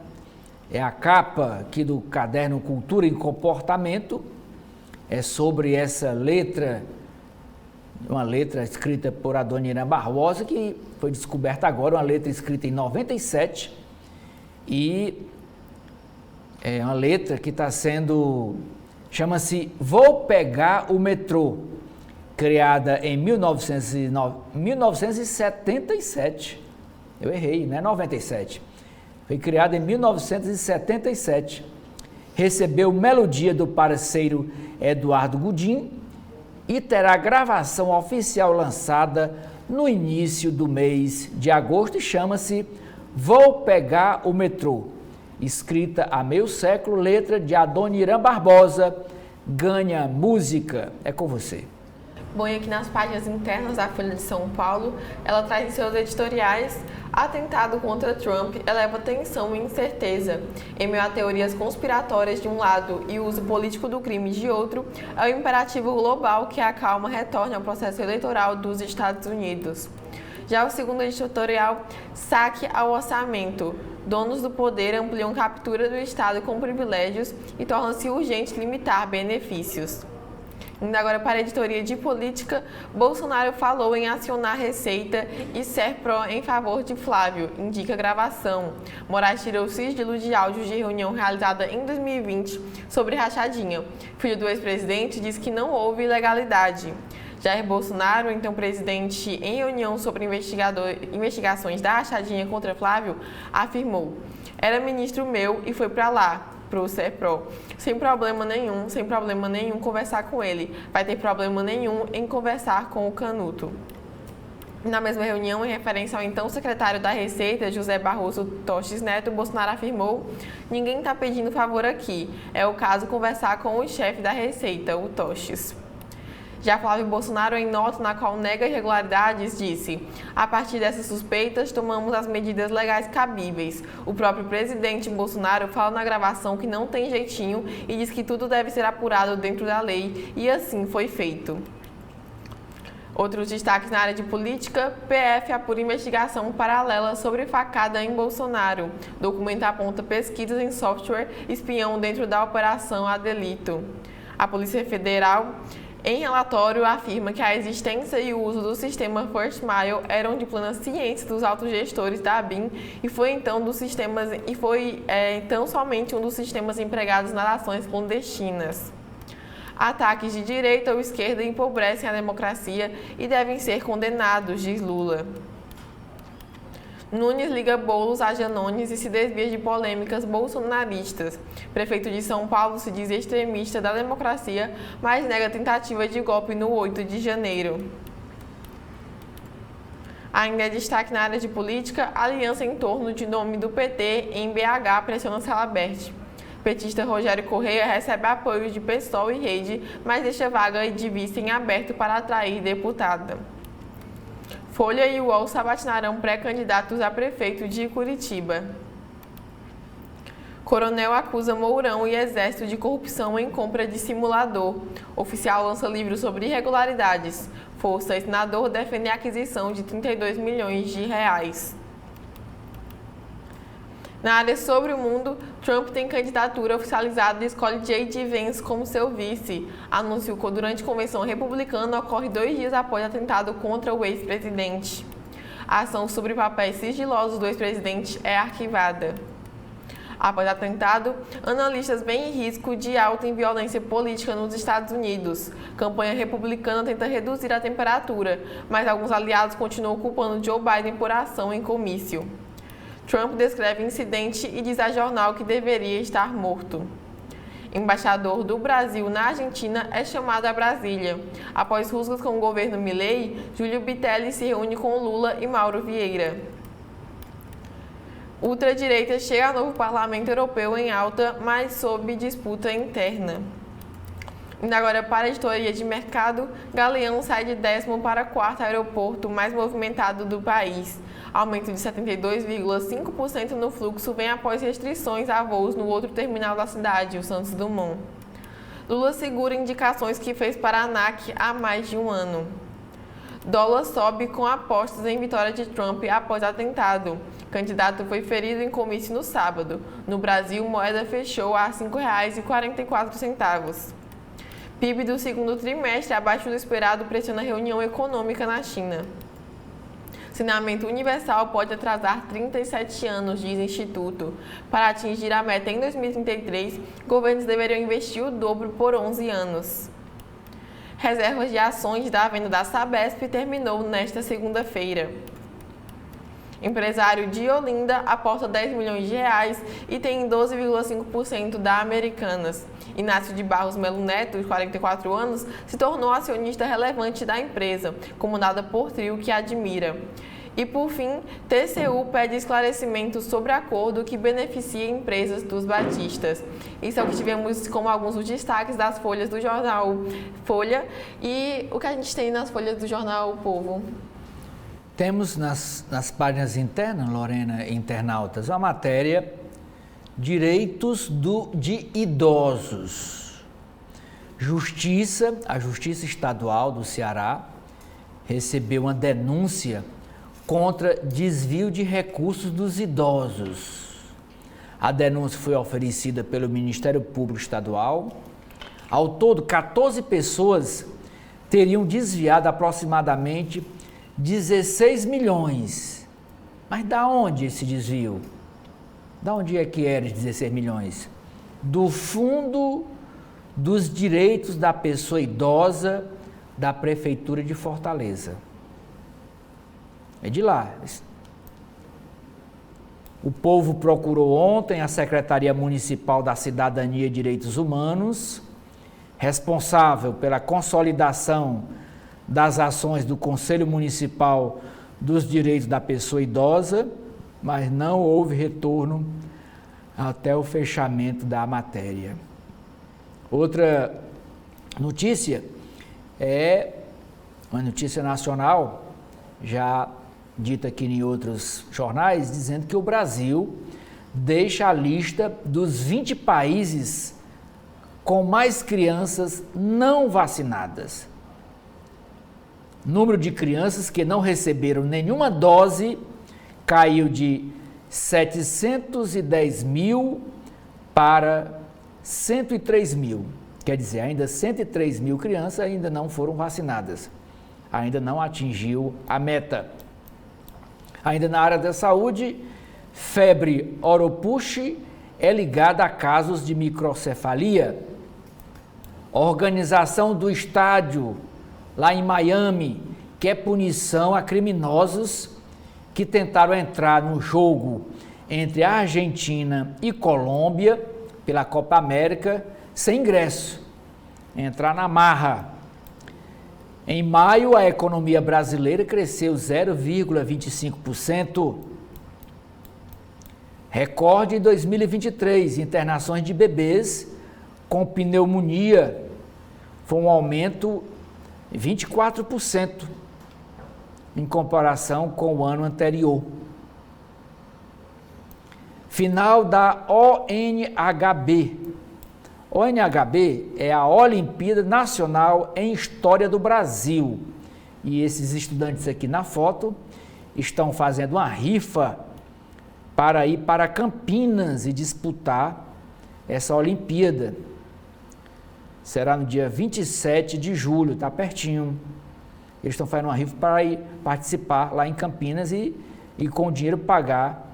é a capa aqui do caderno Cultura e Comportamento, é sobre essa letra, uma letra escrita por Adoniran Barbosa, que foi descoberta agora, uma letra escrita em 97, e é uma letra que está sendo, chama-se Vou Pegar o Metrô, criada em 1977, eu errei, não é 97, foi criada em 1977, recebeu melodia do parceiro Eduardo Gudim e terá gravação oficial lançada no início do mês de agosto e chama-se Vou Pegar o Metrô. Escrita há meio século, letra de Adoniran Barbosa, ganha música. É com você. Bom, e aqui nas páginas internas da Folha de São Paulo, ela traz em seus editoriais: atentado contra Trump eleva tensão e incerteza. Em meio a teorias conspiratórias de um lado e o uso político do crime de outro, é o imperativo global que a calma retorne ao processo eleitoral dos Estados Unidos. Já o segundo editorial, saque ao orçamento. Donos do poder ampliam captura do Estado com privilégios e torna-se urgente limitar benefícios. Indo agora para a editoria de política, Bolsonaro falou em acionar Receita e ser pró em favor de Flávio, indica gravação. Moraes tirou o sigilo de áudios de reunião realizada em 2020 sobre rachadinha. Filho do ex-presidente diz que não houve ilegalidade. Jair Bolsonaro, então presidente, em reunião sobre investigações da rachadinha contra Flávio, afirmou: era ministro meu e foi para lá, pro SERPRO. Sem problema nenhum conversar com ele. Vai ter problema nenhum em conversar com o Canuto. Na mesma reunião, em referência ao então secretário da Receita, José Barroso Toches Neto, Bolsonaro afirmou: ninguém está pedindo favor aqui. É o caso conversar com o chefe da Receita, o Toches. Já Flávio Bolsonaro, em nota na qual nega irregularidades, disse: a partir dessas suspeitas, tomamos as medidas legais cabíveis. O próprio presidente Bolsonaro fala na gravação que não tem jeitinho e diz que tudo deve ser apurado dentro da lei, e assim foi feito. Outros destaques na área de política: PF apura investigação paralela sobre facada em Bolsonaro. Documento aponta pesquisas em software espião dentro da operação a delito. A Polícia Federal, em relatório, afirma que a existência e o uso do sistema First Mile eram de plena ciência dos autogestores da ABIN e foi então somente um dos sistemas empregados nas ações clandestinas. Ataques de direita ou esquerda empobrecem a democracia e devem ser condenados, diz Lula. Nunes liga bolos a Janones e se desvia de polêmicas bolsonaristas. Prefeito de São Paulo se diz extremista da democracia, mas nega tentativa de golpe no 8 de janeiro. Ainda é destaque na área de política: aliança em torno de nome do PT em BH pressiona Salabert. Petista Rogério Correia recebe apoio de PSOL e Rede, mas deixa vaga de vice em aberto para atrair deputada. Folha e UOL sabatinarão pré-candidatos a prefeito de Curitiba. Coronel acusa Mourão e Exército de corrupção em compra de simulador. Oficial lança livro sobre irregularidades. Força e senador defendem a aquisição de 32 milhões de reais. Na área sobre o mundo, Trump tem candidatura oficializada e escolhe J.D. Vance como seu vice. Anúncio durante convenção republicana ocorre 2 dias após atentado contra o ex-presidente. A ação sobre papéis sigilosos do ex-presidente é arquivada. Após atentado, analistas veem risco de alta em violência política nos Estados Unidos. Campanha republicana tenta reduzir a temperatura, mas alguns aliados continuam culpando Joe Biden por ação em comício. Trump descreve incidente e diz a jornal que deveria estar morto. Embaixador do Brasil na Argentina é chamado a Brasília. Após rusgas com o governo Milei, Júlio Bitelli se reúne com Lula e Mauro Vieira. Ultradireita chega ao novo Parlamento Europeu em alta, mas sob disputa interna. Indo agora para a editoria de mercado, Galeão sai de 10º para 4º aeroporto mais movimentado do país. Aumento de 72,5% no fluxo vem após restrições a voos no outro terminal da cidade, o Santos Dumont. Lula segura indicações que fez para a ANAC há mais de um ano. Dólar sobe com apostas em vitória de Trump após atentado. Candidato foi ferido em comício no sábado. No Brasil, moeda fechou a R$ 5,44. PIB do segundo trimestre abaixo do esperado pressiona a reunião econômica na China. Saneamento universal pode atrasar 37 anos, diz Instituto. Para atingir a meta em 2033, governos deveriam investir o dobro por 11 anos. Reservas de ações da venda da Sabesp terminou nesta segunda-feira. Empresário de Olinda aporta R$ 10 milhões e tem 12,5% da Americanas. Inácio de Barros Melo Neto, de 44 anos, se tornou acionista relevante da empresa, comandada por trio que admira. E, por fim, TCU pede esclarecimento sobre acordo que beneficia empresas dos batistas. Isso é o que tivemos como alguns dos destaques das folhas do jornal Folha e o que a gente tem nas folhas do jornal O Povo. Temos nas páginas internas, Lorena, internautas, uma matéria: direitos de idosos. A Justiça Estadual do Ceará recebeu uma denúncia contra desvio de recursos dos idosos. A denúncia foi oferecida pelo Ministério Público Estadual. Ao todo, 14 pessoas teriam desviado aproximadamente 16 milhões. Mas da onde esse desvio? Da onde é que era os 16 milhões? Do Fundo dos Direitos da Pessoa Idosa da Prefeitura de Fortaleza. É de lá. O Povo procurou ontem a Secretaria Municipal da Cidadania e Direitos Humanos, responsável pela consolidação das ações do Conselho Municipal dos Direitos da Pessoa Idosa, mas não houve retorno até o fechamento da matéria. Outra notícia é uma notícia nacional, já dita aqui em outros jornais, dizendo que o Brasil deixa a lista dos 20 países com mais crianças não vacinadas. Número de crianças que não receberam nenhuma dose caiu de 710 mil para 103 mil. Quer dizer, ainda 103 mil crianças ainda não foram vacinadas. Ainda não atingiu a meta. Ainda na área da saúde, febre Oropouche é ligada a casos de microcefalia. Organização do estádio lá em Miami quer punição a criminosos que tentaram entrar no jogo entre a Argentina e Colômbia pela Copa América sem ingresso, entrar na marra. Em maio, a economia brasileira cresceu 0,25%. Recorde em 2023, internações de bebês com pneumonia. Foi um aumento de 24% em comparação com o ano anterior. Final da ONHB. ONHB é a Olimpíada Nacional em História do Brasil. E esses estudantes aqui na foto estão fazendo uma rifa para ir para Campinas e disputar essa Olimpíada. Será no dia 27 de julho, está pertinho. Eles estão fazendo uma rifa para ir participar lá em Campinas e com o dinheiro pagar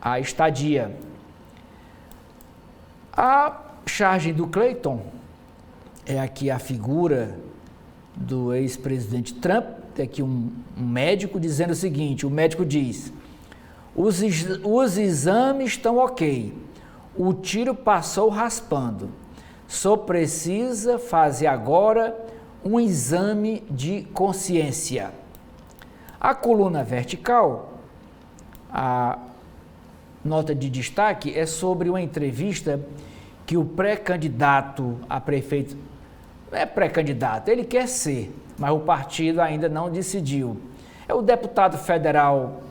a estadia. A charge do Clayton é aqui a figura do ex-presidente Trump. Tem aqui um médico dizendo o seguinte: o médico diz: os exames estão ok, o tiro passou raspando, só precisa fazer agora um exame de consciência. A coluna vertical, a nota de destaque é sobre uma entrevista que o pré-candidato a prefeito, não é pré-candidato, ele quer ser, mas o partido ainda não decidiu. É o deputado federal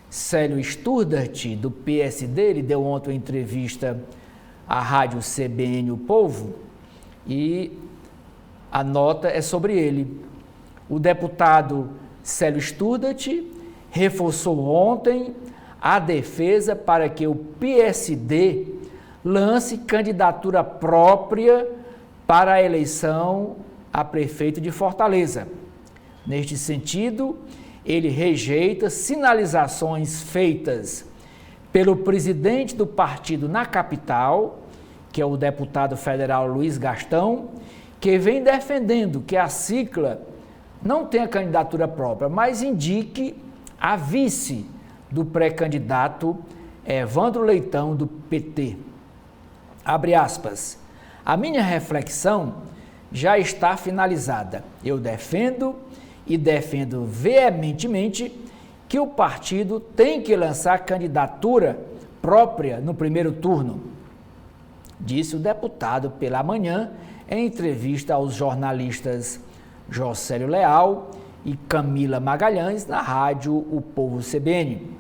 Célio Sturdat, do PSD, ele deu ontem uma entrevista à rádio CBN O Povo, e a nota é sobre ele. O deputado Célio Studat reforçou ontem a defesa para que o PSD lance candidatura própria para a eleição a prefeito de Fortaleza. Neste sentido, ele rejeita sinalizações feitas pelo presidente do partido na capital, que é o deputado federal Luiz Gastão, que vem defendendo que a Cicla não tenha candidatura própria, mas indique a vice do pré-candidato Evandro Leitão, do PT. Abre aspas. A minha reflexão já está finalizada. Eu defendo veementemente que o partido tem que lançar candidatura própria no primeiro turno, disse o deputado pela manhã em entrevista aos jornalistas Jocélio Leal e Camila Magalhães na rádio O Povo CBN.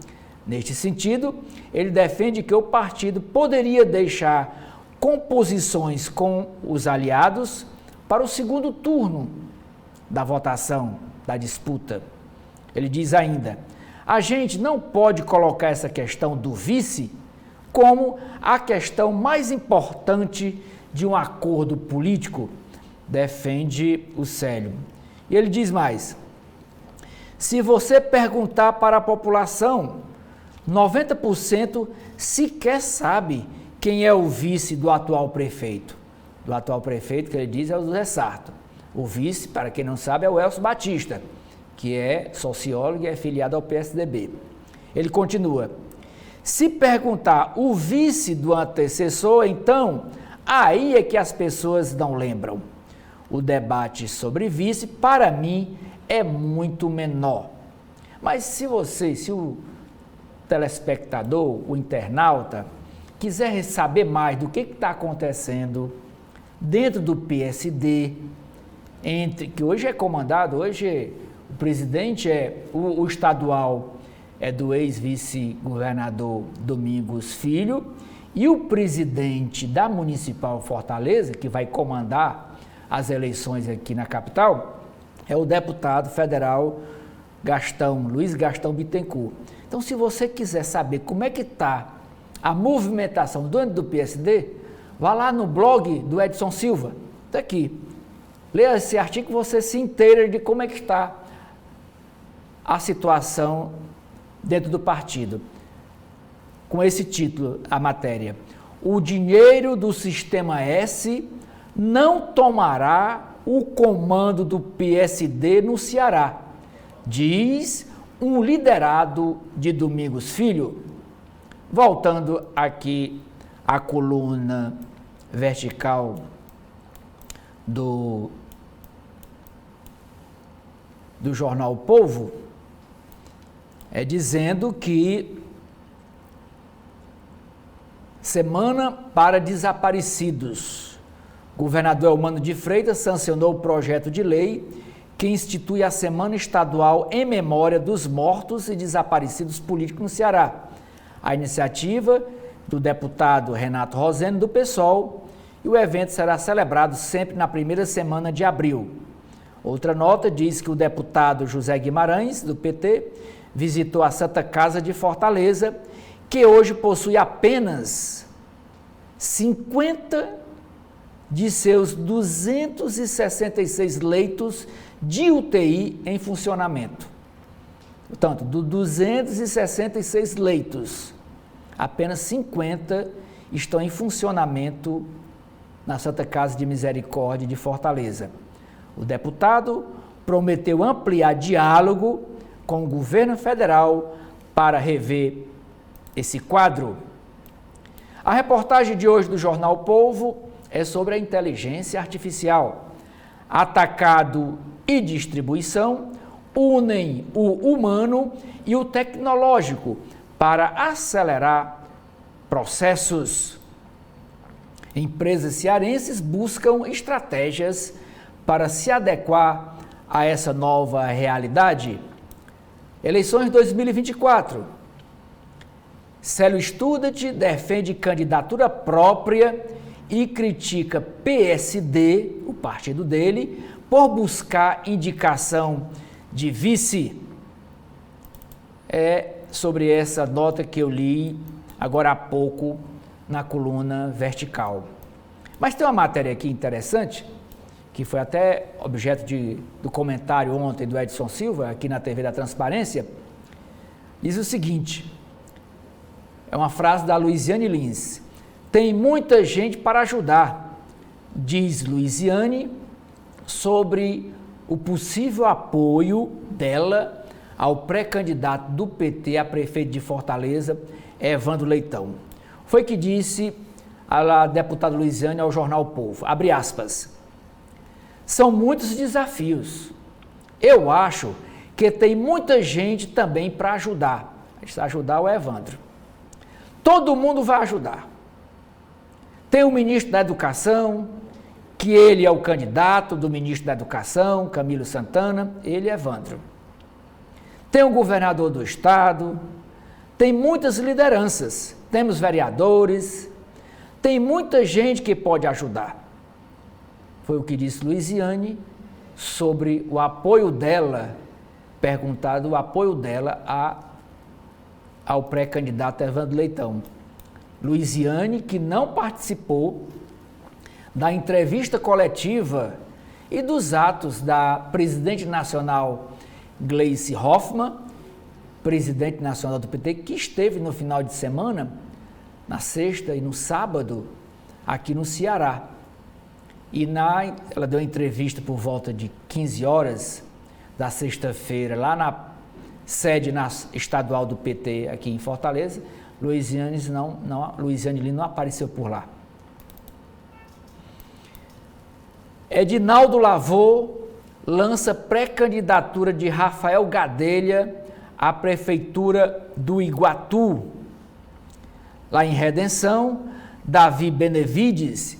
Neste sentido, ele defende que o partido poderia deixar composições com os aliados para o segundo turno da votação, da disputa. Ele diz ainda: a gente não pode colocar essa questão do vice como a questão mais importante de um acordo político, defende o Célio. E ele diz mais: se você perguntar para a população, 90% sequer sabe quem é o vice do atual prefeito. Do atual prefeito, que ele diz, é o José Sarto. O vice, para quem não sabe, é o Elcio Batista, que é sociólogo e é filiado ao PSDB. Ele continua: se perguntar o vice do antecessor, então, aí é que as pessoas não lembram. O debate sobre vice, para mim, é muito menor. Mas se o telespectador, o internauta, quiser saber mais do que está acontecendo dentro do PSD, que hoje é comandado, hoje o presidente o estadual é do ex-vice-governador Domingos Filho, e o presidente da Municipal Fortaleza, que vai comandar as eleições aqui na capital, é o deputado federal Luiz Gastão Bittencourt. Então, se você quiser saber como é que está a movimentação dentro do PSD, vá lá no blog do Edson Silva, está aqui. Leia esse artigo, você se inteira de como é que está a situação dentro do partido. Com esse título, a matéria: o dinheiro do Sistema S não tomará o comando do PSD no Ceará, diz um liderado de Domingos Filho. Voltando aqui à coluna vertical do jornal O Povo, dizendo que semana para desaparecidos. Governador Eumano de Freitas sancionou o projeto de lei que institui a Semana Estadual em memória dos mortos e desaparecidos políticos no Ceará. A iniciativa do deputado Renato Rosendo, do PSOL, e o evento será celebrado sempre na primeira semana de abril. Outra nota diz que o deputado José Guimarães, do PT, visitou a Santa Casa de Fortaleza, que hoje possui apenas 50 de seus 266 leitos de UTI em funcionamento. Portanto, dos 266 leitos, apenas 50 estão em funcionamento na Santa Casa de Misericórdia de Fortaleza. O deputado prometeu ampliar diálogo com o governo federal para rever esse quadro. A reportagem de hoje do Jornal O Povo é sobre a inteligência artificial. Atacado e distribuição unem o humano e o tecnológico para acelerar processos. Empresas cearenses buscam estratégias para se adequar a essa nova realidade. Eleições 2024. Célio Studat defende candidatura própria e critica PSD, o partido dele, por buscar indicação de vice. É sobre essa nota que eu li agora há pouco na coluna vertical. Mas tem uma matéria aqui interessante, que foi até objeto do comentário ontem do Edson Silva, aqui na TV da Transparência, diz o seguinte, é uma frase da Luiziane Lins: tem muita gente para ajudar, diz Luiziane, sobre o possível apoio dela ao pré-candidato do PT a prefeito de Fortaleza, Evandro Leitão. Foi que disse a deputada Luiziane ao jornal O Povo, abre aspas, são muitos desafios. Eu acho que tem muita gente também para ajudar. Ajudar o Evandro. Todo mundo vai ajudar. Tem o ministro da Educação, que ele é o candidato do ministro da Educação, Camilo Santana, ele é Evandro. Tem o governador do estado, tem muitas lideranças, temos vereadores, tem muita gente que pode ajudar. Foi o que disse Luiziane sobre o apoio dela, perguntado o apoio dela ao pré-candidato Evandro Leitão. Luiziane, que não participou da entrevista coletiva e dos atos da presidente nacional Gleice Hoffmann, presidente nacional do PT, que esteve no final de semana, na sexta e no sábado, aqui no Ceará. E ela deu uma entrevista por volta de 15 horas da sexta-feira, lá na sede estadual do PT aqui em Fortaleza. Luiziane Lins não apareceu por lá. Edinaldo Lavô lança pré-candidatura de Rafael Gadelha à prefeitura do Iguatu. Lá em Redenção, Davi Benevides,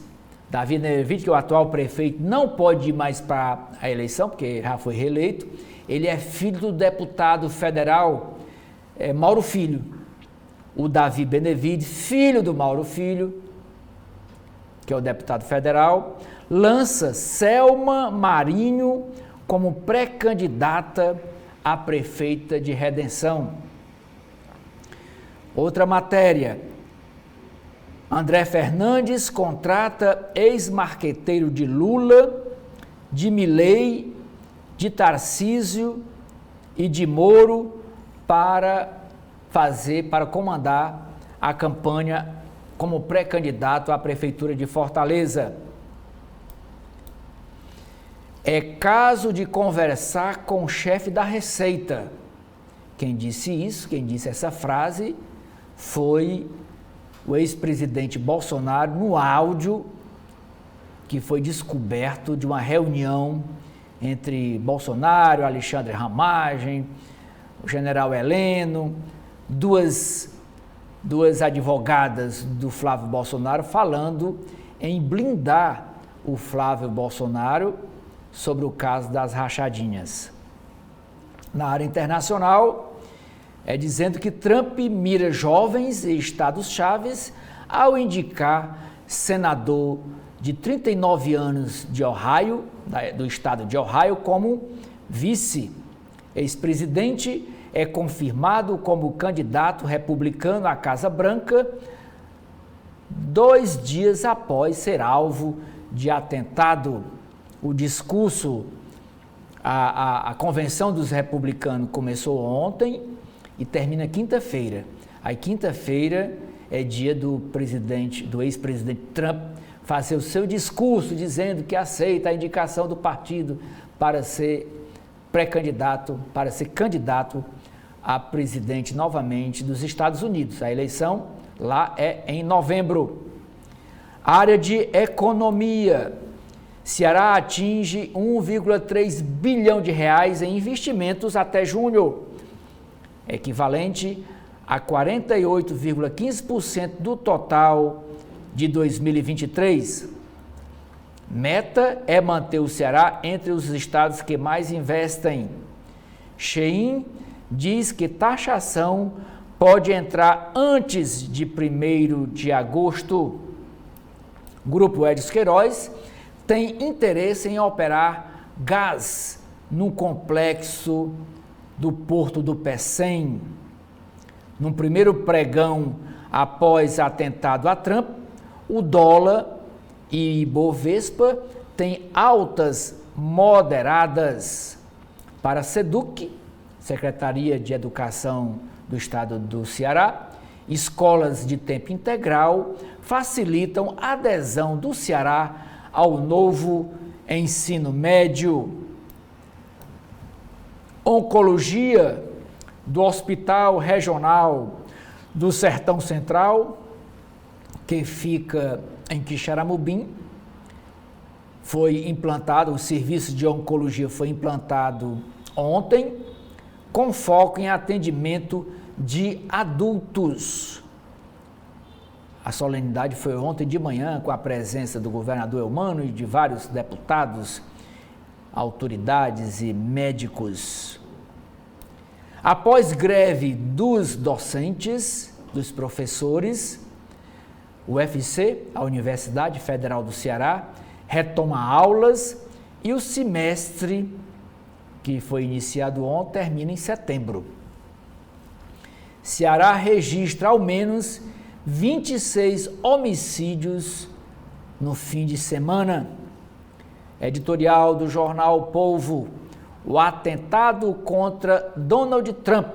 que é o atual prefeito, não pode ir mais para a eleição, porque já foi reeleito. Ele é filho do deputado federal Mauro Filho. O Davi Benevides, filho do Mauro Filho, que é o deputado federal, lança Selma Marinho como pré-candidata a prefeita de Redenção. Outra matéria, André Fernandes contrata ex-marqueteiro de Lula, de Milei, de Tarcísio e de Moro para comandar a campanha como pré-candidato à prefeitura de Fortaleza. É caso de conversar com o chefe da Receita. Quem disse essa frase foi o ex-presidente Bolsonaro no áudio que foi descoberto de uma reunião entre Bolsonaro, Alexandre Ramagem, o general Heleno, duas advogadas do Flávio Bolsonaro falando em blindar o Flávio Bolsonaro sobre o caso das rachadinhas. Na área internacional, dizendo que Trump mira jovens e estados-chaves ao indicar senador de 39 anos de Ohio, do estado de Ohio, como vice. Ex-presidente é confirmado como candidato republicano à Casa Branca 2 dias após ser alvo de atentado. O discurso, a convenção dos republicanos começou ontem e termina quinta-feira. Aí quinta-feira é dia do ex-presidente Trump fazer o seu discurso dizendo que aceita a indicação do partido para ser pré-candidato, para ser candidato a presidente novamente dos Estados Unidos. A eleição lá é em novembro. Área de economia. Ceará atinge 1,3 bilhão de reais em investimentos até junho, equivalente a 48,15% do total de 2023. Meta é manter o Ceará entre os estados que mais investem. Shein diz que taxação pode entrar antes de 1º de agosto. Grupo Edson Queiroz tem interesse em operar gás no complexo do Porto do Pecém. Num primeiro pregão após atentado a Trump, o dólar e Ibovespa têm altas moderadas. Para a SEDUC, Secretaria de Educação do Estado do Ceará, escolas de tempo integral facilitam a adesão do Ceará ao novo ensino médio. Oncologia do Hospital Regional do Sertão Central, que fica em Quixeramobim, foi implantado, o serviço de oncologia foi implantado ontem, com foco em atendimento de adultos. A solenidade foi ontem de manhã, com a presença do governador Eumano e de vários deputados, autoridades e médicos. Após greve dos docentes, dos professores, o UFC, a Universidade Federal do Ceará, retoma aulas e o semestre, que foi iniciado ontem, termina em setembro. Ceará registra ao menos 26 homicídios no fim de semana. Editorial do jornal O Povo, o atentado contra Donald Trump.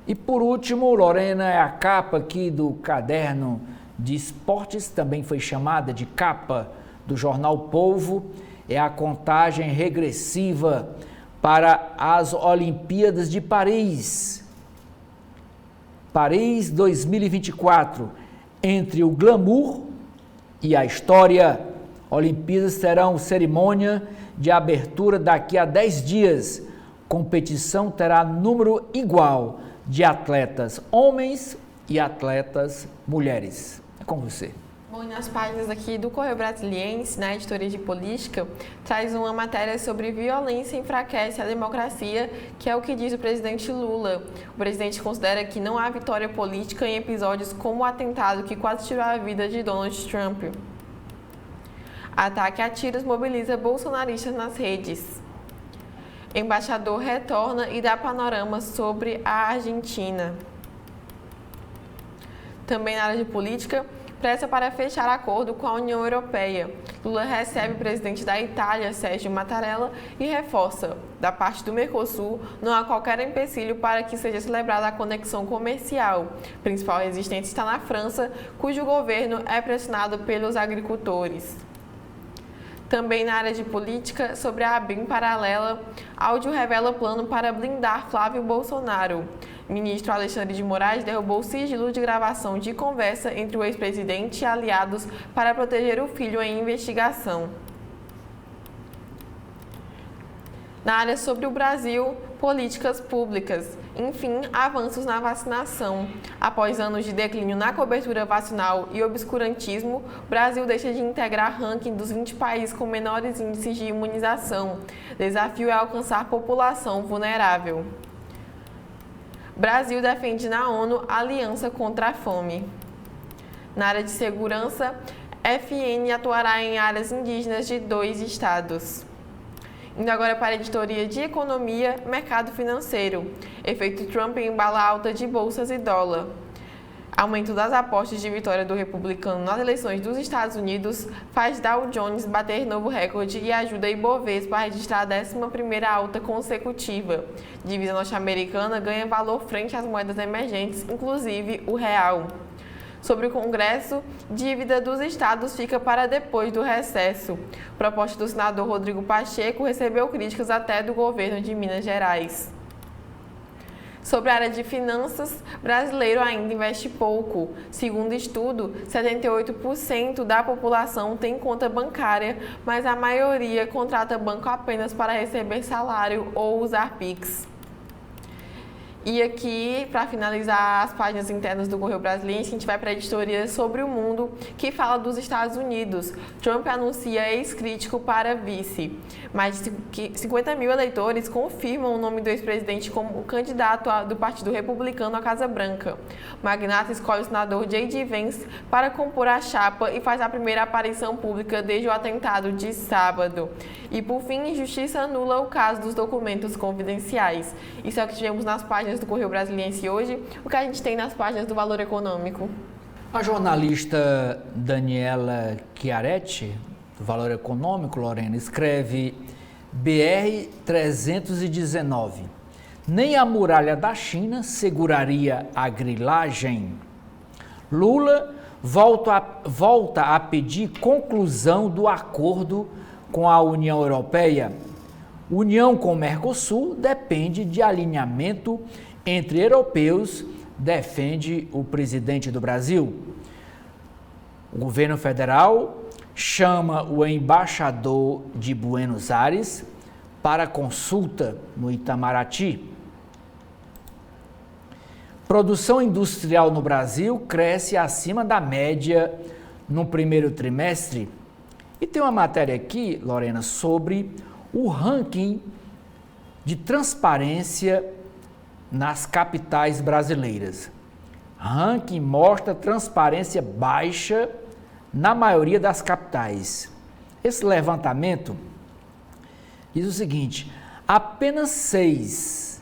E por último, Lorena, é a capa aqui do caderno de esportes, também foi chamada de capa do jornal O Povo, é a contagem regressiva para as Olimpíadas de Paris. Paris 2024, entre o glamour e a história. Olimpíadas terão cerimônia de abertura daqui a 10 dias. Competição terá número igual de atletas homens e atletas mulheres. É com você. Bom, e nas páginas aqui do Correio Brasiliense, na editoria de política, traz uma matéria sobre violência enfraquece a democracia, que é o que diz o presidente Lula. O presidente considera que não há vitória política em episódios como o atentado que quase tirou a vida de Donald Trump. Ataque a tiros mobiliza bolsonaristas nas redes. Embaixador retorna e dá panorama sobre a Argentina. Também na área de política, pressa para fechar acordo com a União Europeia. Lula recebe o presidente da Itália, Sérgio Mattarella, e reforça, da parte do Mercosul, não há qualquer empecilho para que seja celebrada a conexão comercial. A principal resistência está na França, cujo governo é pressionado pelos agricultores. Também na área de política, sobre a ABIN paralela, áudio revela plano para blindar Flávio Bolsonaro. Ministro Alexandre de Moraes derrubou o sigilo de gravação de conversa entre o ex-presidente e aliados para proteger o filho em investigação. Na área sobre o Brasil, políticas públicas. Enfim, avanços na vacinação. Após anos de declínio na cobertura vacinal e obscurantismo, o Brasil deixa de integrar ranking dos 20 países com menores índices de imunização. Desafio é alcançar população vulnerável. Brasil defende na ONU aliança contra a fome. Na área de segurança, FN atuará em áreas indígenas de 2 estados. Indo agora para a editoria de economia, mercado financeiro. Efeito Trump embala alta de bolsas e dólar. Aumento das apostas de vitória do republicano nas eleições dos Estados Unidos faz Dow Jones bater novo recorde e ajuda a Ibovespa a registrar a 11ª alta consecutiva. Divisa norte-americana ganha valor frente às moedas emergentes, inclusive o real. Sobre o Congresso, dívida dos estados fica para depois do recesso. Proposta do senador Rodrigo Pacheco recebeu críticas até do governo de Minas Gerais. Sobre a área de finanças, brasileiro ainda investe pouco. Segundo estudo, 78% da população tem conta bancária, mas a maioria contrata banco apenas para receber salário ou usar Pix. E aqui, para finalizar as páginas internas do Correio Brasiliense, a gente vai para a editoria Sobre o Mundo, que fala dos Estados Unidos. Trump anuncia ex-crítico para vice. Mais de 50 mil eleitores confirmam o nome do ex-presidente como candidato do Partido Republicano à Casa Branca. O magnata escolhe o senador J.D. Vance para compor a chapa e faz a primeira aparição pública desde o atentado de sábado. E, por fim, Justiça anula o caso dos documentos confidenciais. Isso é o que tivemos nas páginas do Correio Brasiliense hoje. O que a gente tem nas páginas do Valor Econômico? A jornalista Daniela Chiaretti, do Valor Econômico, Lorena, escreve BR-319. Nem a muralha da China seguraria a grilagem. Lula volta a pedir conclusão do acordo com a União Europeia. União com o Mercosul depende de alinhamento entre europeus, defende o presidente do Brasil. O governo federal chama o embaixador de Buenos Aires para consulta no Itamaraty. Produção industrial no Brasil cresce acima da média no primeiro trimestre. E tem uma matéria aqui, Lorena, sobre o ranking de transparência nas capitais brasileiras. Ranking mostra transparência baixa na maioria das capitais. Esse levantamento diz o seguinte: apenas 6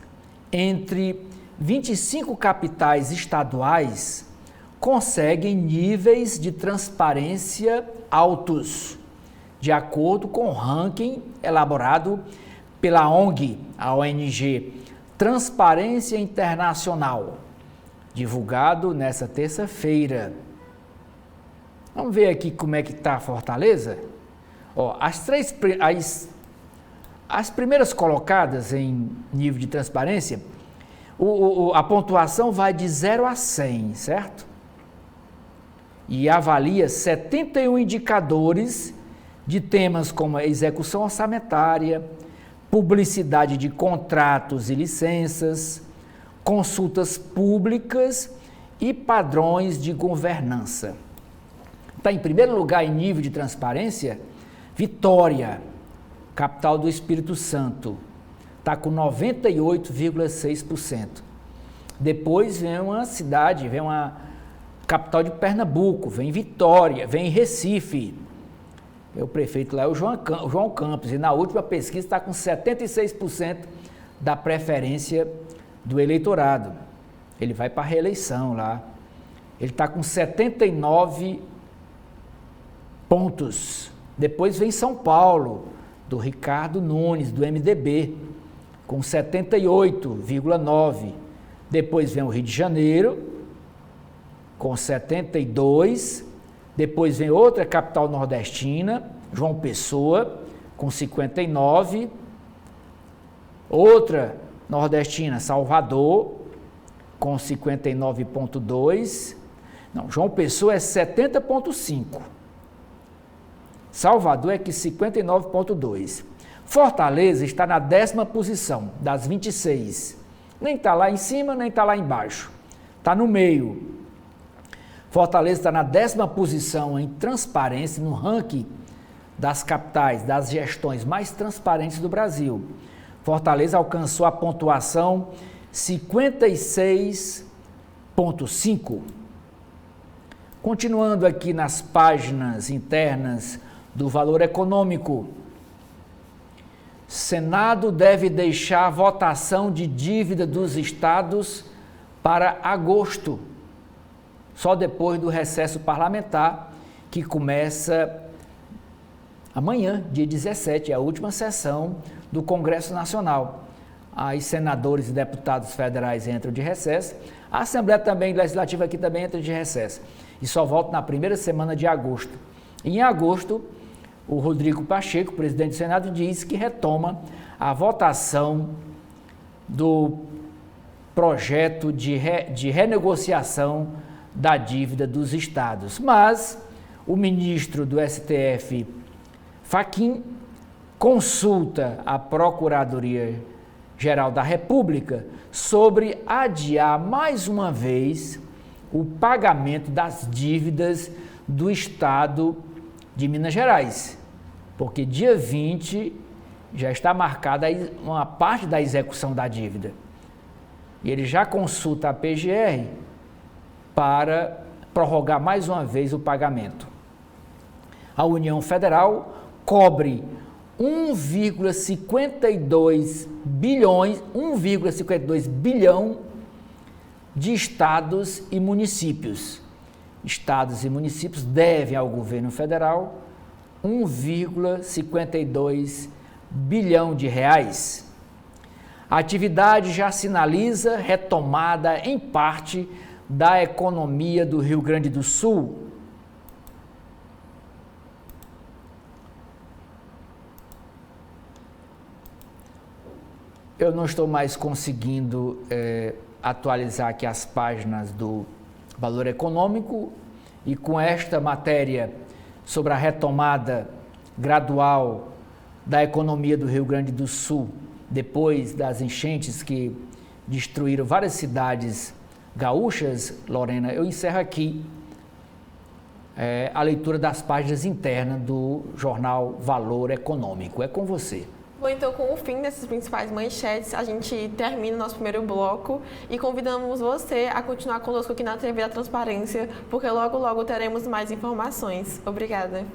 entre 25 capitais estaduais conseguem níveis de transparência altos, de acordo com o ranking elaborado pela ONG, a ONG Transparência Internacional, divulgado nessa terça-feira. Vamos ver aqui como é que está a Fortaleza? Ó, as primeiras colocadas em nível de transparência, a pontuação vai de 0 a 100, certo? E avalia 71 indicadores de temas como execução orçamentária, publicidade de contratos e licenças, consultas públicas e padrões de governança. Está em primeiro lugar em nível de transparência, Vitória, capital do Espírito Santo, está com 98,6%. Depois vem uma cidade, vem uma capital de Pernambuco, vem Vitória, vem Recife. O prefeito lá é o João Campos, e na última pesquisa está com 76% da preferência do eleitorado. Ele vai para a reeleição lá. Ele está com 79 pontos. Depois vem São Paulo, do Ricardo Nunes, do MDB, com 78,9%. Depois vem o Rio de Janeiro, com 72%. Depois vem outra capital nordestina, João Pessoa, com 59%. Outra nordestina, Salvador, com 59,2%. Não, João Pessoa é 70,5%. Salvador é que 59,2%. Fortaleza está na 10ª posição, das 26. Nem está lá em cima, nem está lá embaixo. Está no meio. Fortaleza está na 10ª posição em transparência no ranking das capitais, das gestões mais transparentes do Brasil. Fortaleza alcançou a pontuação 56,5. Continuando aqui nas páginas internas do Valor Econômico, Senado deve deixar a votação de dívida dos estados para agosto, só depois do recesso parlamentar, que começa amanhã, dia 17, é a última sessão do Congresso Nacional. Aí senadores e deputados federais entram de recesso, a Assembleia também Legislativa aqui também entra de recesso, e só volta na primeira semana de agosto. Em agosto, o Rodrigo Pacheco, presidente do Senado, diz que retoma a votação do projeto de renegociação da dívida dos estados. Mas o ministro do STF, Fachin, consulta a Procuradoria Geral da República sobre adiar mais uma vez o pagamento das dívidas do Estado de Minas Gerais, porque dia 20 já está marcada uma parte da execução da dívida. E ele já consulta a PGR para prorrogar mais uma vez o pagamento. A União Federal cobre 1,52 bilhão de estados e municípios. Estados e municípios devem ao governo federal 1,52 bilhão de reais. A atividade já sinaliza retomada em parte da economia do Rio Grande do Sul. Eu não estou mais conseguindo atualizar aqui as páginas do Valor Econômico, e com esta matéria sobre a retomada gradual da economia do Rio Grande do Sul, depois das enchentes que destruíram várias cidades gaúchas, Lorena, eu encerro aqui a leitura das páginas internas do jornal Valor Econômico. É com você. Bom, então, com o fim dessas principais manchetes, a gente termina o nosso primeiro bloco e convidamos você a continuar conosco aqui na TV da Transparência, porque logo, logo teremos mais informações. Obrigada.